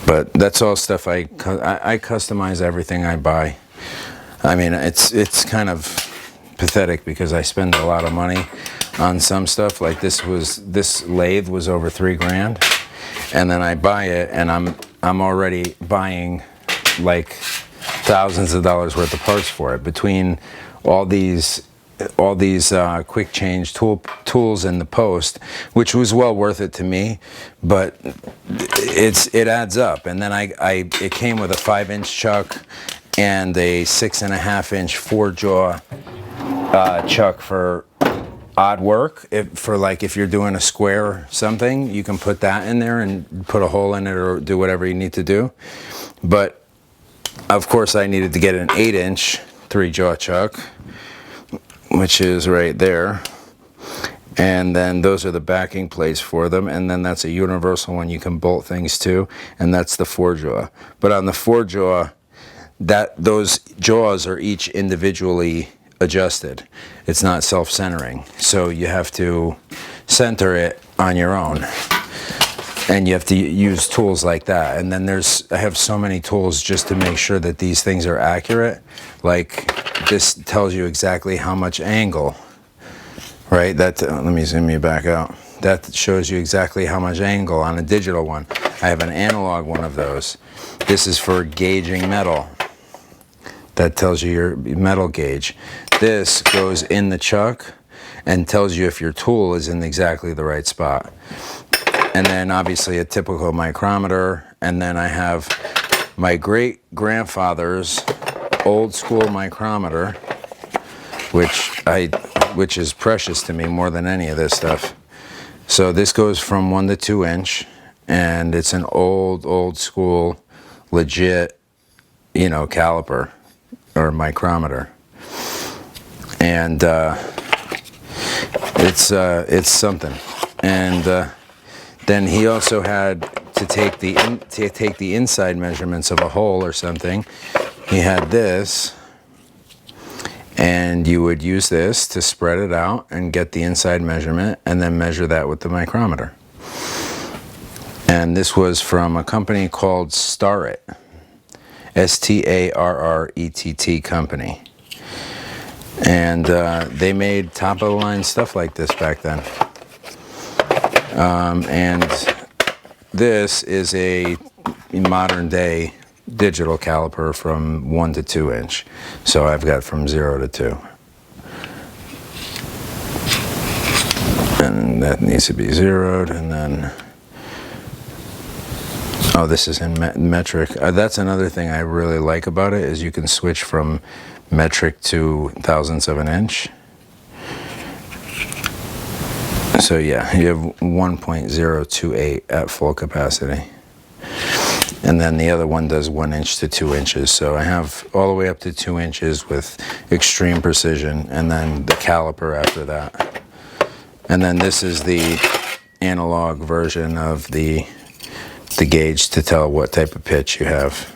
But that's all stuff I customize everything I buy. I mean, it's kind of pathetic because I spend a lot of money on some stuff. Like this lathe was over $3,000, and then I buy it and I'm already buying like thousands of dollars worth of parts for it between all these quick change tools in the post, which was well worth it to me, but it adds up. And then it came with a 5-inch chuck and a 6.5-inch 4-jaw chuck for odd work. If you're doing a square or something, you can put that in there and put a hole in it or do whatever you need to do. But of course I needed to get an 8-inch 3-jaw chuck, which is right there. And then those are the backing plates for them. And then that's a universal one you can bolt things to. And that's the 4-jaw. But on the 4-jaw, those jaws are each individually adjusted. It's not self-centering. So you have to center it on your own. And you have to use tools like that. And then I have so many tools just to make sure that these things are accurate. Like this tells you exactly how much angle, right? Let me zoom you back out. That shows you exactly how much angle on a digital one. I have an analog one of those. This is for gauging metal. That tells you your metal gauge. This goes in the chuck and tells you if your tool is in exactly the right spot. And then obviously a typical micrometer. And then I have my great-grandfather's old school micrometer, which is precious to me more than any of this stuff. So this goes from 1 to 2 inch, and it's an old school, legit, caliper or micrometer. And it's something. And then he also had to take the inside measurements of a hole or something. He had this, and you would use this to spread it out and get the inside measurement, and then measure that with the micrometer. And this was from a company called Starrett, Starrett company. And they made top-of-the-line stuff like this back then. And this is a modern day digital caliper from 1 to 2 inch. So I've got from 0 to 2. And that needs to be zeroed, and then, oh, this is in metric. That's another thing I really like about it, is you can switch from metric to thousandths of an inch. So yeah, you have 1.028 at full capacity. And then the other one does 1 inch to 2 inches. So I have all the way up to 2 inches with extreme precision, and then the caliper after that. And then this is the analog version of the gauge to tell what type of pitch you have.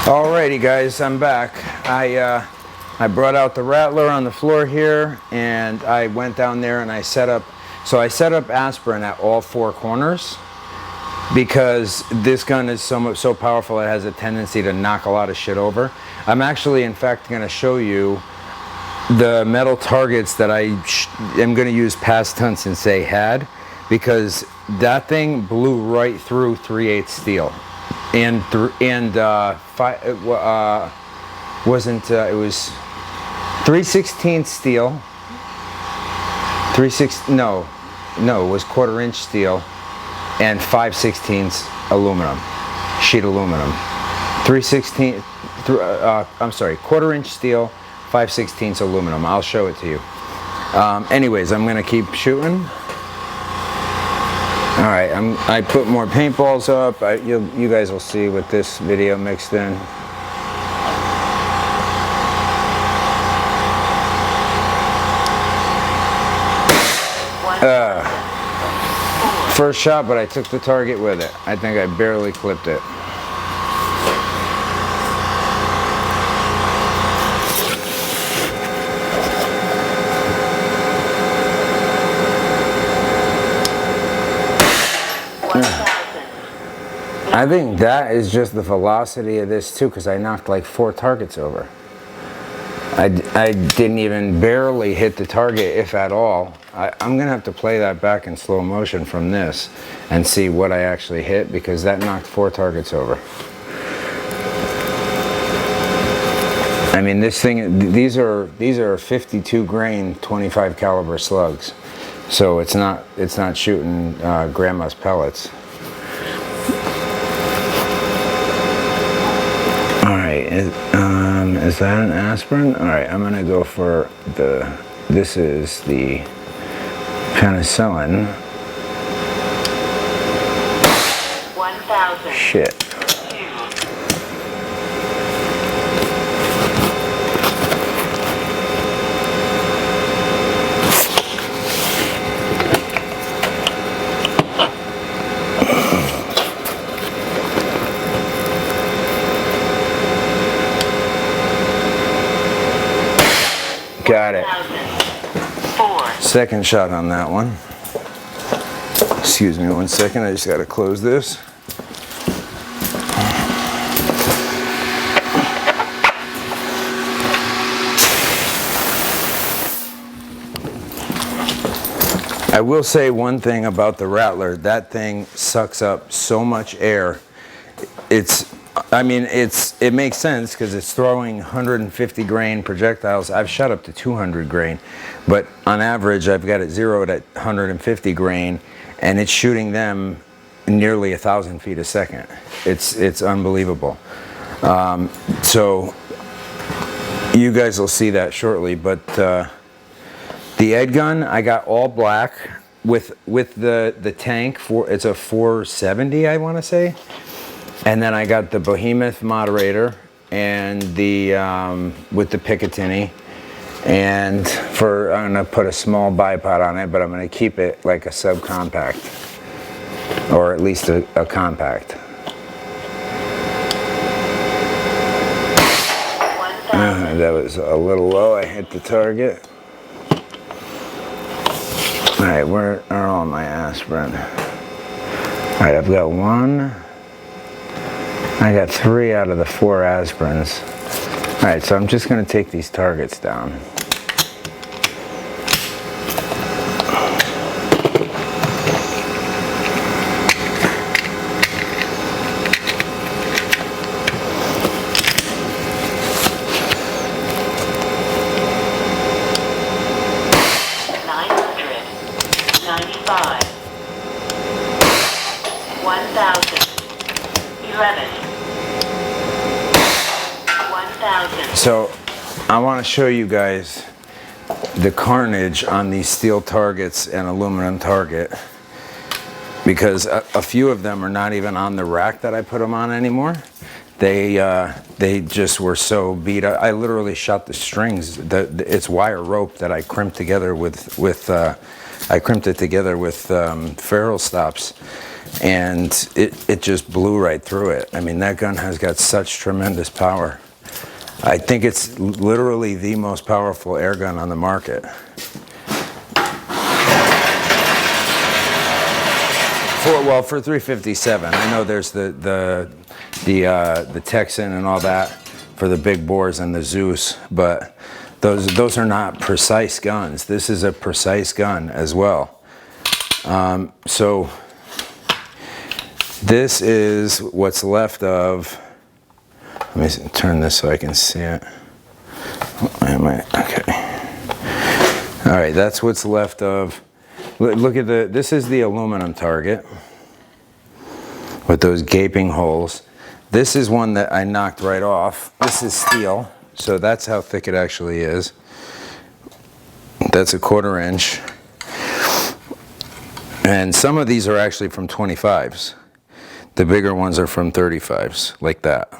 Alrighty guys, I'm back. I brought out the rattler on the floor here, and I went down there and I set up, so I set up aspirin at all 4 corners because this gun is so powerful it has a tendency to knock a lot of shit over. I'm actually, in fact, going to show you the metal targets that I am going to use past tense and say had, because that thing blew right through 3/8 steel, and it was 3/16 steel, it was 1/4 inch steel, and 5/16 aluminum, sheet aluminum. 3/16, I'm sorry, 1/4 inch steel, 5/16 aluminum. I'll show it to you. Anyways, I'm gonna keep shooting. All right, I put more paintballs up. You guys will see with this video mixed in. First shot, but I took the target with it. I think I barely clipped it. I think that is just the velocity of this too, because I knocked like 4 targets over. I didn't even barely hit the target, if at all. I'm gonna have to play that back in slow motion from this and see what I actually hit, because that knocked 4 targets over. I mean, this thing, these are 52 grain 25 caliber slugs, so it's not shooting grandma's pellets. Is that an aspirin? All right, I'm gonna go for this is the penicillin. 1,000. Shit. Got it. 4. Second shot on that one. Excuse me 1 second, I just got to close this. I will say one thing about the Rattler. That thing sucks up so much air. It makes sense because it's throwing 150 grain projectiles. I've shot up to 200 grain, but on average I've got it zeroed at 150 grain, and it's shooting them nearly 1,000 feet a second. It's unbelievable. So you guys will see that shortly, but the Ed gun I got all black with the tank. It's a 470, I want to say. And then I got the Behemoth moderator and the with the Picatinny, and I'm gonna put a small bipod on it, but I'm gonna keep it like a subcompact, or at least a compact. That was a little low. I hit the target. All right, where are all my aspirin? All right, I've got 1. I got 3 out of the 4 aspirins. All right, so I'm just going to take these targets down. So I want to show you guys the carnage on these steel targets and aluminum target, because a few of them are not even on the rack that I put them on anymore. They just were so beat up. I literally shot the strings. It's wire rope that I crimped together with ferrule stops, and it just blew right through it. I mean, that gun has got such tremendous power. I think it's literally the most powerful air gun on the market. For 357, I know there's the Texan and all that for the big bores and the Zeus, but those are not precise guns. This is a precise gun as well. So this is what's left of. Let me turn this so I can see it. Okay. All right, that's what's left of. Look at this is the aluminum target with those gaping holes. This is one that I knocked right off. This is steel, so that's how thick it actually is. That's a 1/4 inch. And some of these are actually from 25s. The bigger ones are from 35s, like that.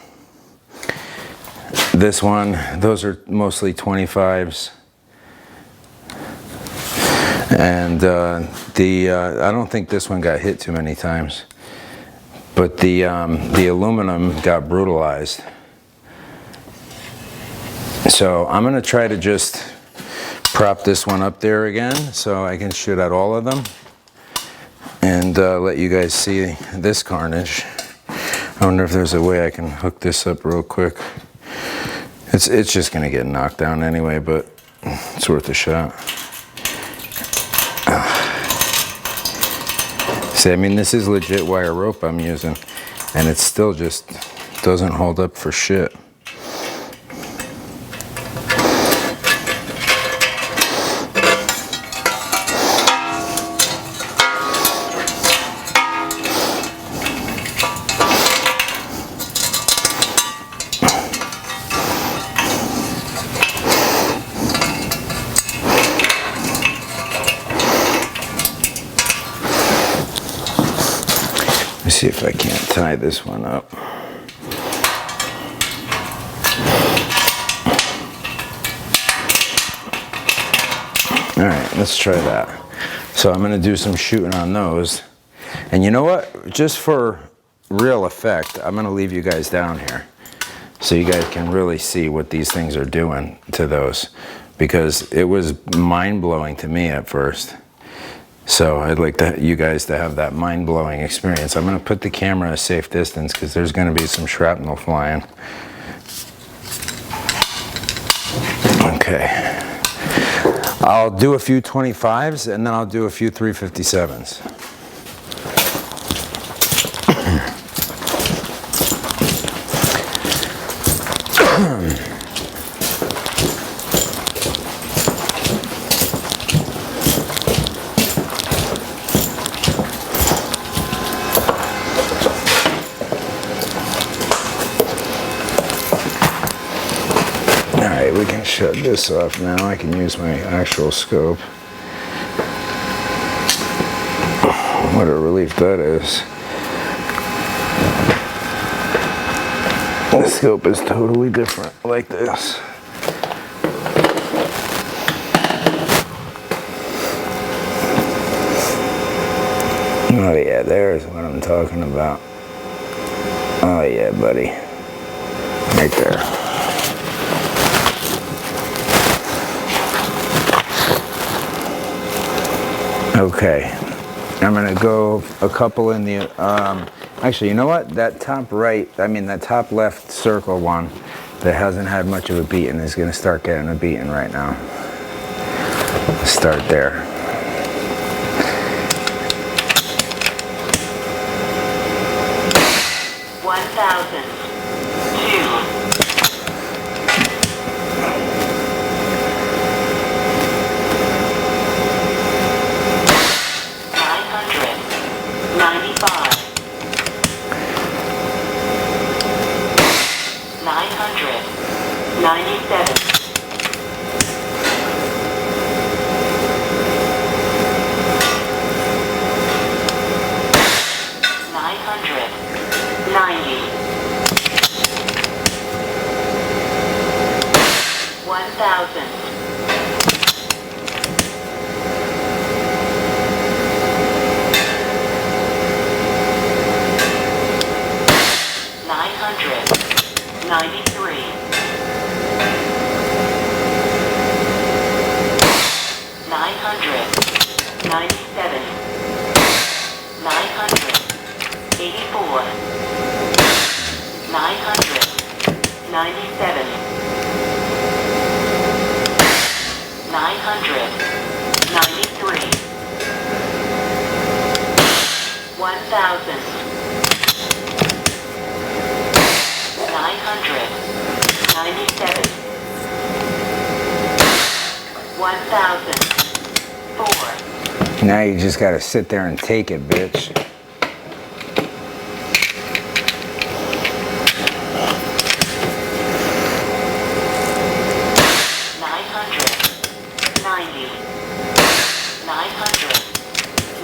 This one, those are mostly 25s. And I don't think this one got hit too many times, but the aluminum got brutalized. So I'm gonna try to just prop this one up there again so I can shoot at all of them and let you guys see this carnage. I wonder if there's a way I can hook this up real quick. It's just gonna get knocked down anyway, but it's worth a shot. See, I mean, this is legit wire rope I'm using, and it still just doesn't hold up for shit. See if I can't tie this one up. All right, let's try that. So I'm gonna do some shooting on those. And you know what? Just for real effect, I'm gonna leave you guys down here so you guys can really see what these things are doing to those, because it was mind-blowing to me at first. So I'd like you guys to have that mind-blowing experience. I'm going to put the camera at a safe distance because there's going to be some shrapnel flying. Okay. I'll do a few 25s and then I'll do a few 357s. We can shut this off now. I can use my actual scope. What a relief that is. The scope is totally different like this. Oh yeah, there's what I'm talking about. Oh yeah, buddy. Right there. Okay, I'm gonna go a couple in the, actually, you know what? That top right, that top left circle one that hasn't had much of a beating is gonna start getting a beating right now. Start there. 997, 984, 997, 993, 1,000, 997, 1,004. Now you just gotta sit there and take it, bitch.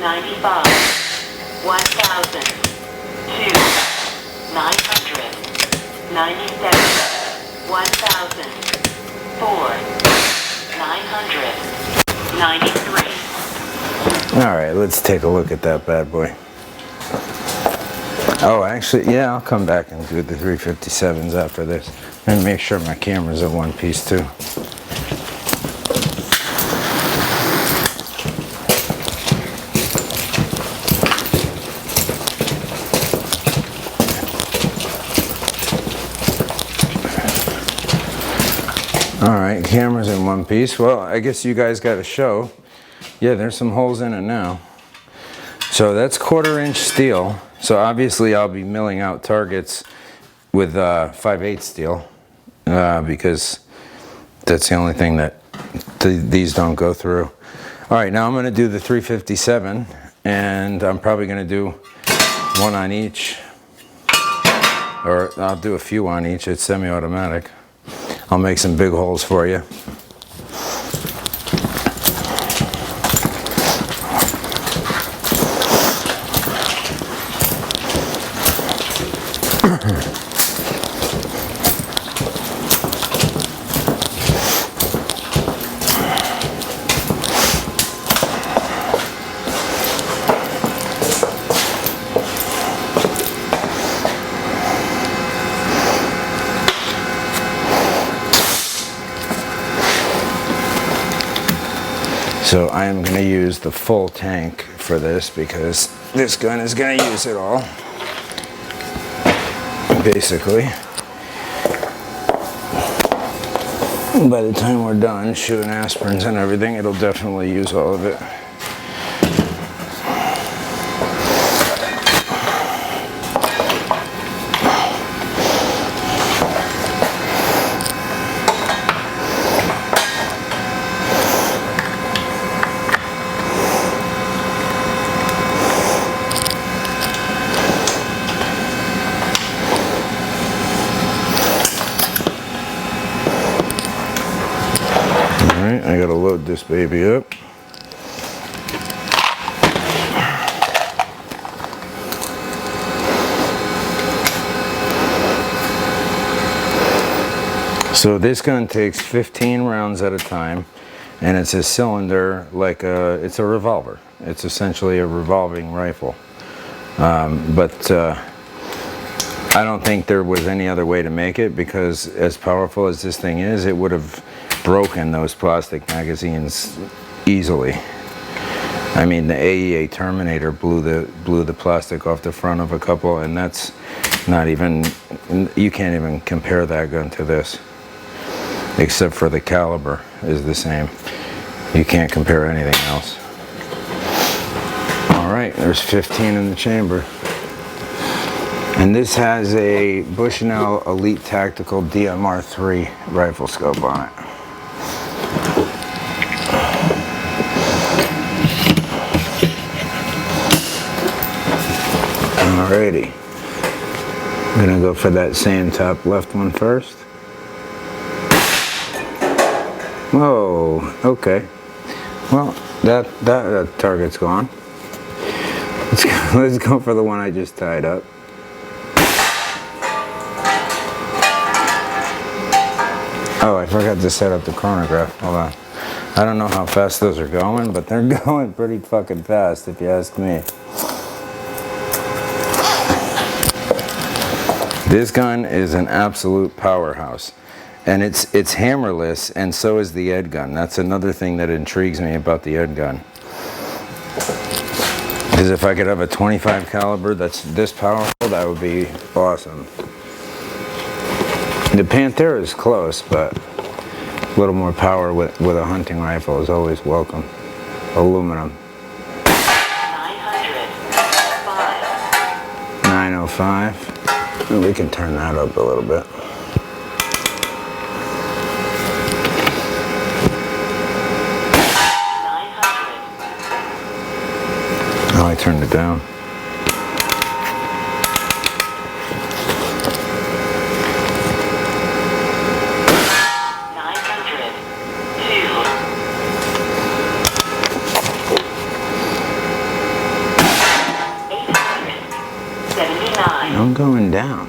$995, 1,000, 2, 997, 1,000, 4, 993. All right, let's take a look at that bad boy. Oh, actually, yeah, I'll come back and do the 357s after this. And make sure my camera's in one piece too. All right, camera's in one piece. Well, I guess you guys got a show. Yeah, there's some holes in it now. So that's 1/4" steel. So obviously I'll be milling out targets with 5/8 steel because that's the only thing that these don't go through. All right, now I'm gonna do the 357 and I'm probably gonna do one on each, or I'll do a few on each. It's semi-automatic. I'll make some big holes for you. So I am going to use the full tank for this because this gun is going to use it all, basically. By the time we're done shooting aspirins and everything, it'll definitely use all of it. Alright, I gotta load this baby up. So this gun takes 15 rounds at a time, and it's a cylinder like it's a revolver. It's essentially a revolving rifle. But I don't think there was any other way to make it, because as powerful as this thing is, it would have broken those plastic magazines easily. I mean, the AEA Terminator blew the plastic off the front of a couple, and that's not even, you can't even compare that gun to this, except for the caliber is the same. You can't compare anything else. All right, there's 15 in the chamber. And this has a Bushnell Elite Tactical DMR3 rifle scope on it. Alrighty. I'm gonna go for that same top left one first. Whoa, okay. Well, that target's gone. Let's go for the one I just tied up. Oh, I forgot to set up the chronograph. Hold on. I don't know how fast those are going, but they're going pretty fucking fast if you ask me. This gun is an absolute powerhouse. And it's hammerless, and so is the Ed gun. That's another thing that intrigues me about the Ed gun. Because if I could have a 25 caliber that's this powerful, that would be awesome. The Panthera is close, but a little more power with a hunting rifle is always welcome. Aluminum. 905. We can turn that up a little bit. Oh, I turned it down. I'm going down.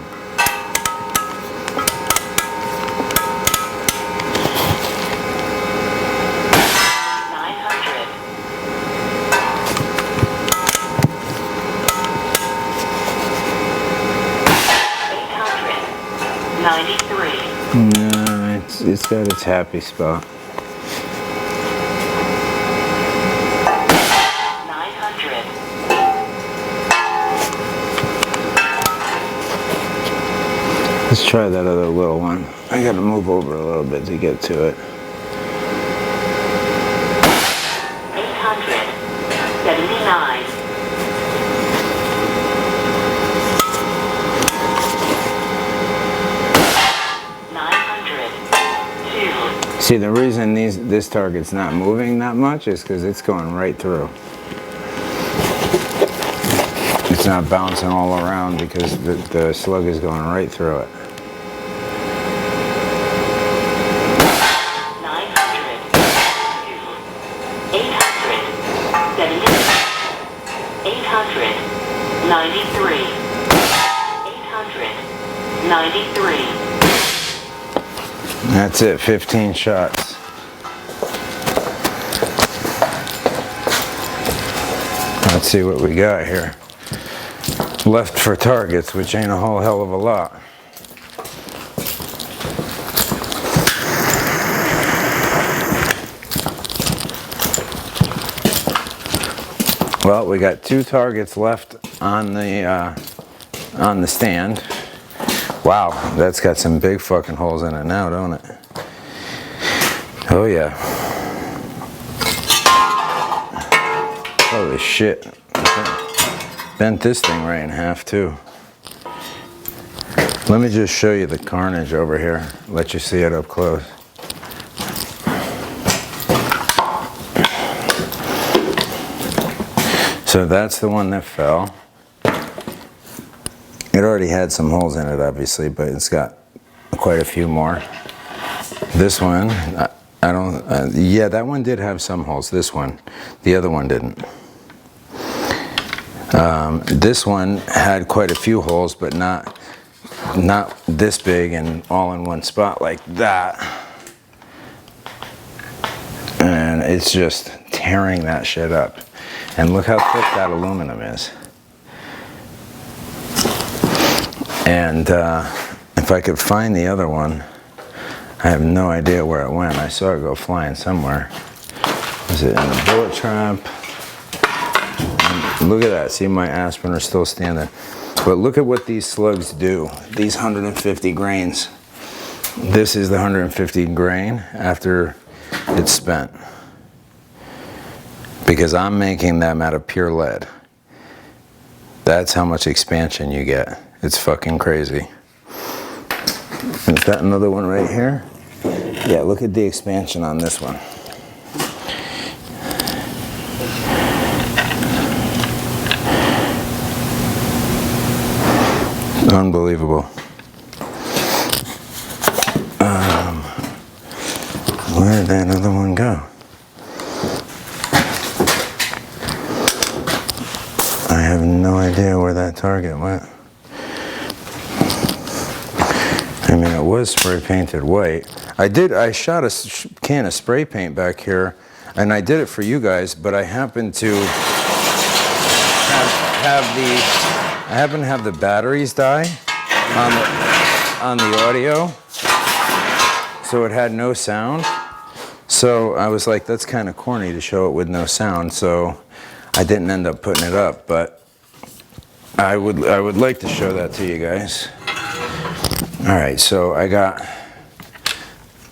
No, it's got its happy spot. 900. Let's try that other little one. I gotta move over a little bit to get to it. 879. See, the reason this target's not moving that much is because it's going right through. It's not bouncing all around because the slug is going right through it. 900. 870. 893. 893. That's it, 15 shots. Let's see what we got here. Left for targets, which ain't a whole hell of a lot. Well, we got 2 targets left on the stand. Wow, that's got some big fucking holes in it now, don't it? Oh yeah. Holy shit. Bent this thing right in half too. Let me just show you the carnage over here. Let you see it up close. So that's the one that fell. It already had some holes in it, obviously, but it's got quite a few more. This one, I don't, yeah, that one did have some holes, this one. The other one didn't. This one had quite a few holes, but not this big and all in one spot like that. And it's just tearing that shit up. And look how thick that aluminum is. And if I could find the other one, I have no idea where it went. I saw it go flying somewhere. Was it in the bullet trap? Look at that. See, my aspirin are still standing. But look at what these slugs do. These 150 grains. This is the 150 grain after it's spent. Because I'm making them out of pure lead. That's how much expansion you get. It's fucking crazy. Is that another one right here? Yeah, look at the expansion on this one. Unbelievable. Where did that other one go? I have no idea where that target went. I mean, it was spray painted white. I shot a can of spray paint back here, and I did it for you guys, but I happened to have the batteries die on the audio. so it had no sound. So I was like, that's kind of corny to show it with no sound. So I didn't end up putting it up, but I would like to show that to you guys. All right, so I got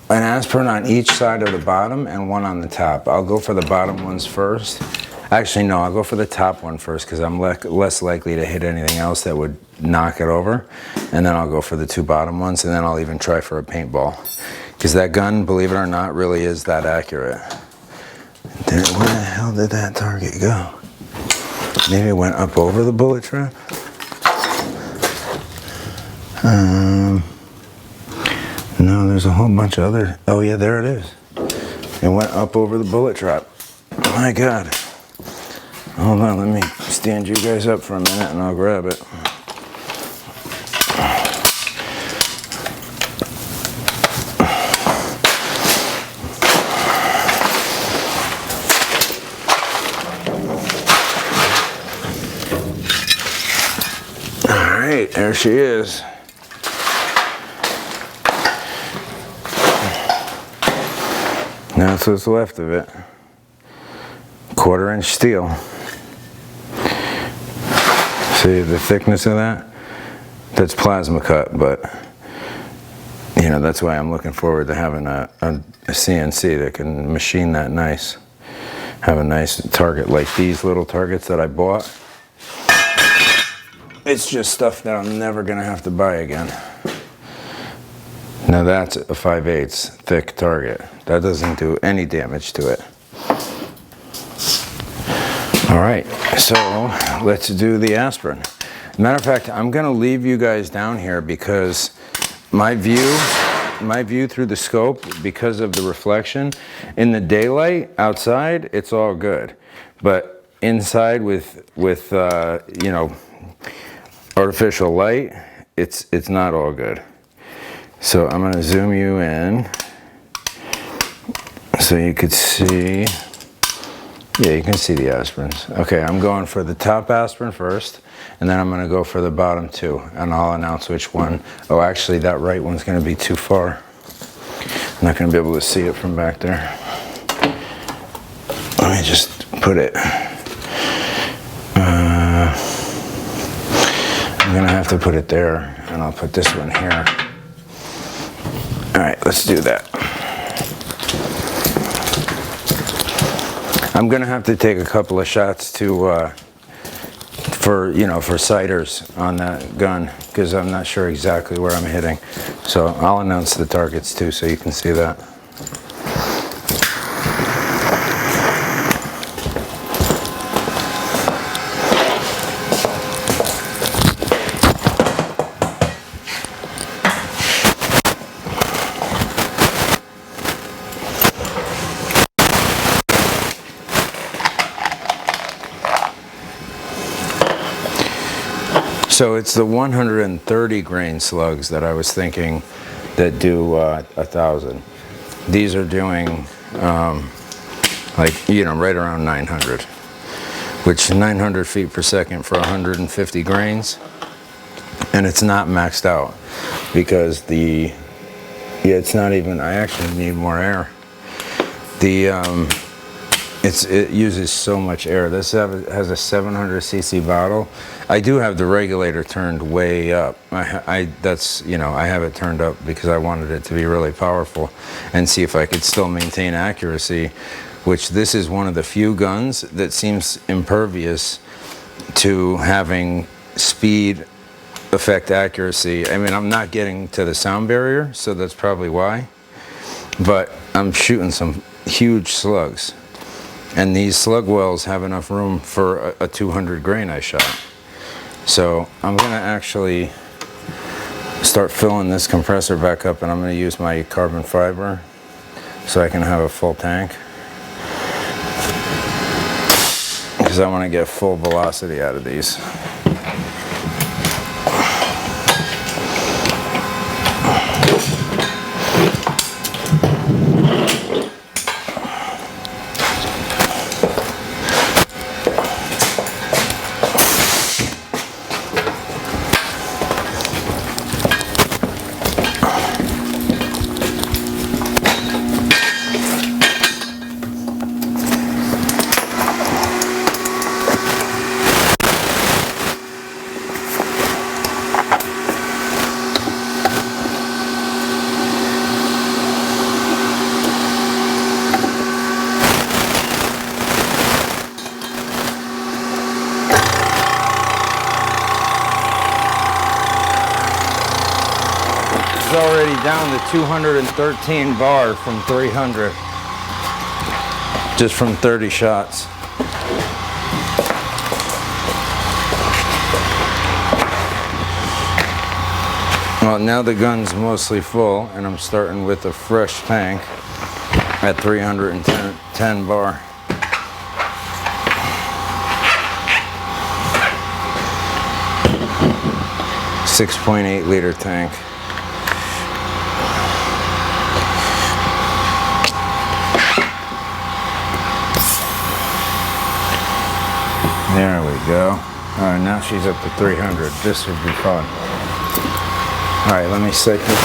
an aspirin on each side of the bottom and one on the top. I'll go for the bottom ones first. Actually, no, I'll go for the top one first because I'm less likely to hit anything else that would knock it over. And then I'll go for the two bottom ones, and then I'll even try for a paintball. Because that gun, believe it or not, really is that accurate. Where the hell did that target go? Maybe it went up over the bullet trap? No, there's a whole bunch of other. Oh yeah, there it is. It went up over the bullet trap. My God. Hold on, let me stand you guys up for a minute and I'll grab it. All right, there she is. That's what's left of it. 1/4-inch steel. See the thickness of that? That's plasma cut, but you know, that's why I'm looking forward to having a CNC that can machine that nice. Have a nice target like these little targets that I bought. It's just stuff that I'm never gonna have to buy again. Now that's a 5/8 thick target. That doesn't do any damage to it. All right, so let's do the aspirin. Matter of fact, I'm gonna leave you guys down here because my view through the scope, because of the reflection, in the daylight outside, it's all good. But inside with you know, artificial light, it's not all good. So I'm going to zoom you in so you could see. Yeah, you can see the aspirins. Okay, I'm going for the top aspirin first, and then I'm going to go for the bottom two, and I'll announce which one. Oh, actually, that right one's going to be too far. I'm not going to be able to see it from back there. Let me just put it. I'm going to have to put it there, and I'll put this one here. All right, let's do that. I'm gonna have to take a couple of shots to for sighters on that gun because I'm not sure exactly where I'm hitting. So I'll announce the targets too, so you can see that. So it's the 130 grain slugs that I was thinking that do 1,000. These are doing like, you know, right around 900, which 900 feet per second for 150 grains. And it's not maxed out because it's not even, I actually need more air. It uses so much air. This has a 700 cc bottle. I do have the regulator turned way up. I have it turned up because I wanted it to be really powerful and see if I could still maintain accuracy, which this is one of the few guns that seems impervious to having speed affect accuracy. I mean, I'm not getting to the sound barrier, so that's probably why, but I'm shooting some huge slugs. And these slug wells have enough room for a 200 grain I shot. So I'm gonna actually start filling this compressor back up, and I'm gonna use my carbon fiber so I can have a full tank. Because I wanna get full velocity out of these. already down to 213 bar from 300. Just from 30 shots. Well, now the gun's mostly full, and I'm starting with a fresh tank at 310 bar. .8 liter tank. There we go. All right, now she's up to 300. This would be fun. All right, let me set this.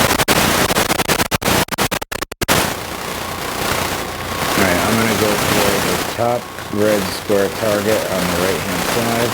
All right, I'm gonna go for the top red square target on the right-hand side.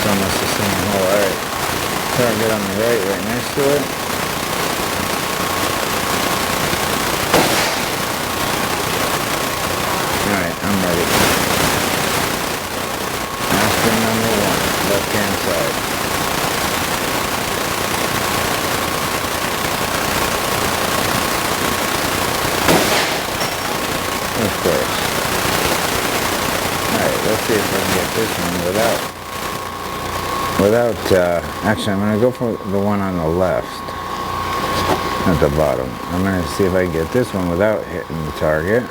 Almost the same hole. Alright, target on the right next to it. Alright, I'm ready. Master number 1, left hand side. Of course. Alright, let's see if I can get this one actually I'm going to go for the one on the left at the bottom. I'm going to see if I can get this one without hitting the target.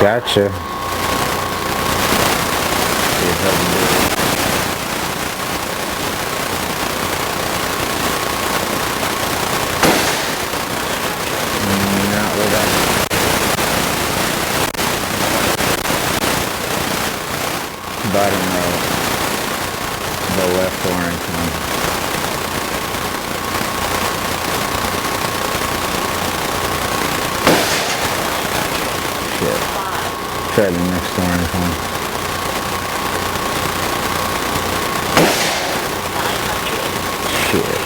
Gotcha. See if I can do it. Not without. Bottom row, the left orange one. Shit. Try the next orange one. Shit.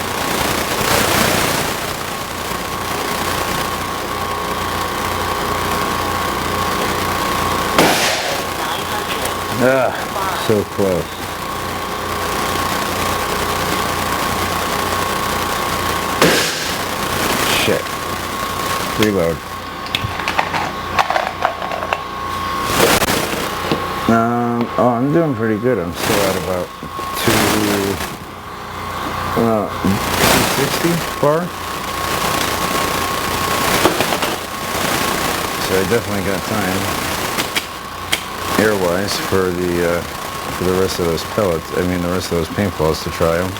Ugh, so close. Shit. Reload. Oh, I'm doing pretty good. I'm still at about 260 bar. So I definitely got time. Air-wise for the rest of those pellets, the rest of those paintballs to try them.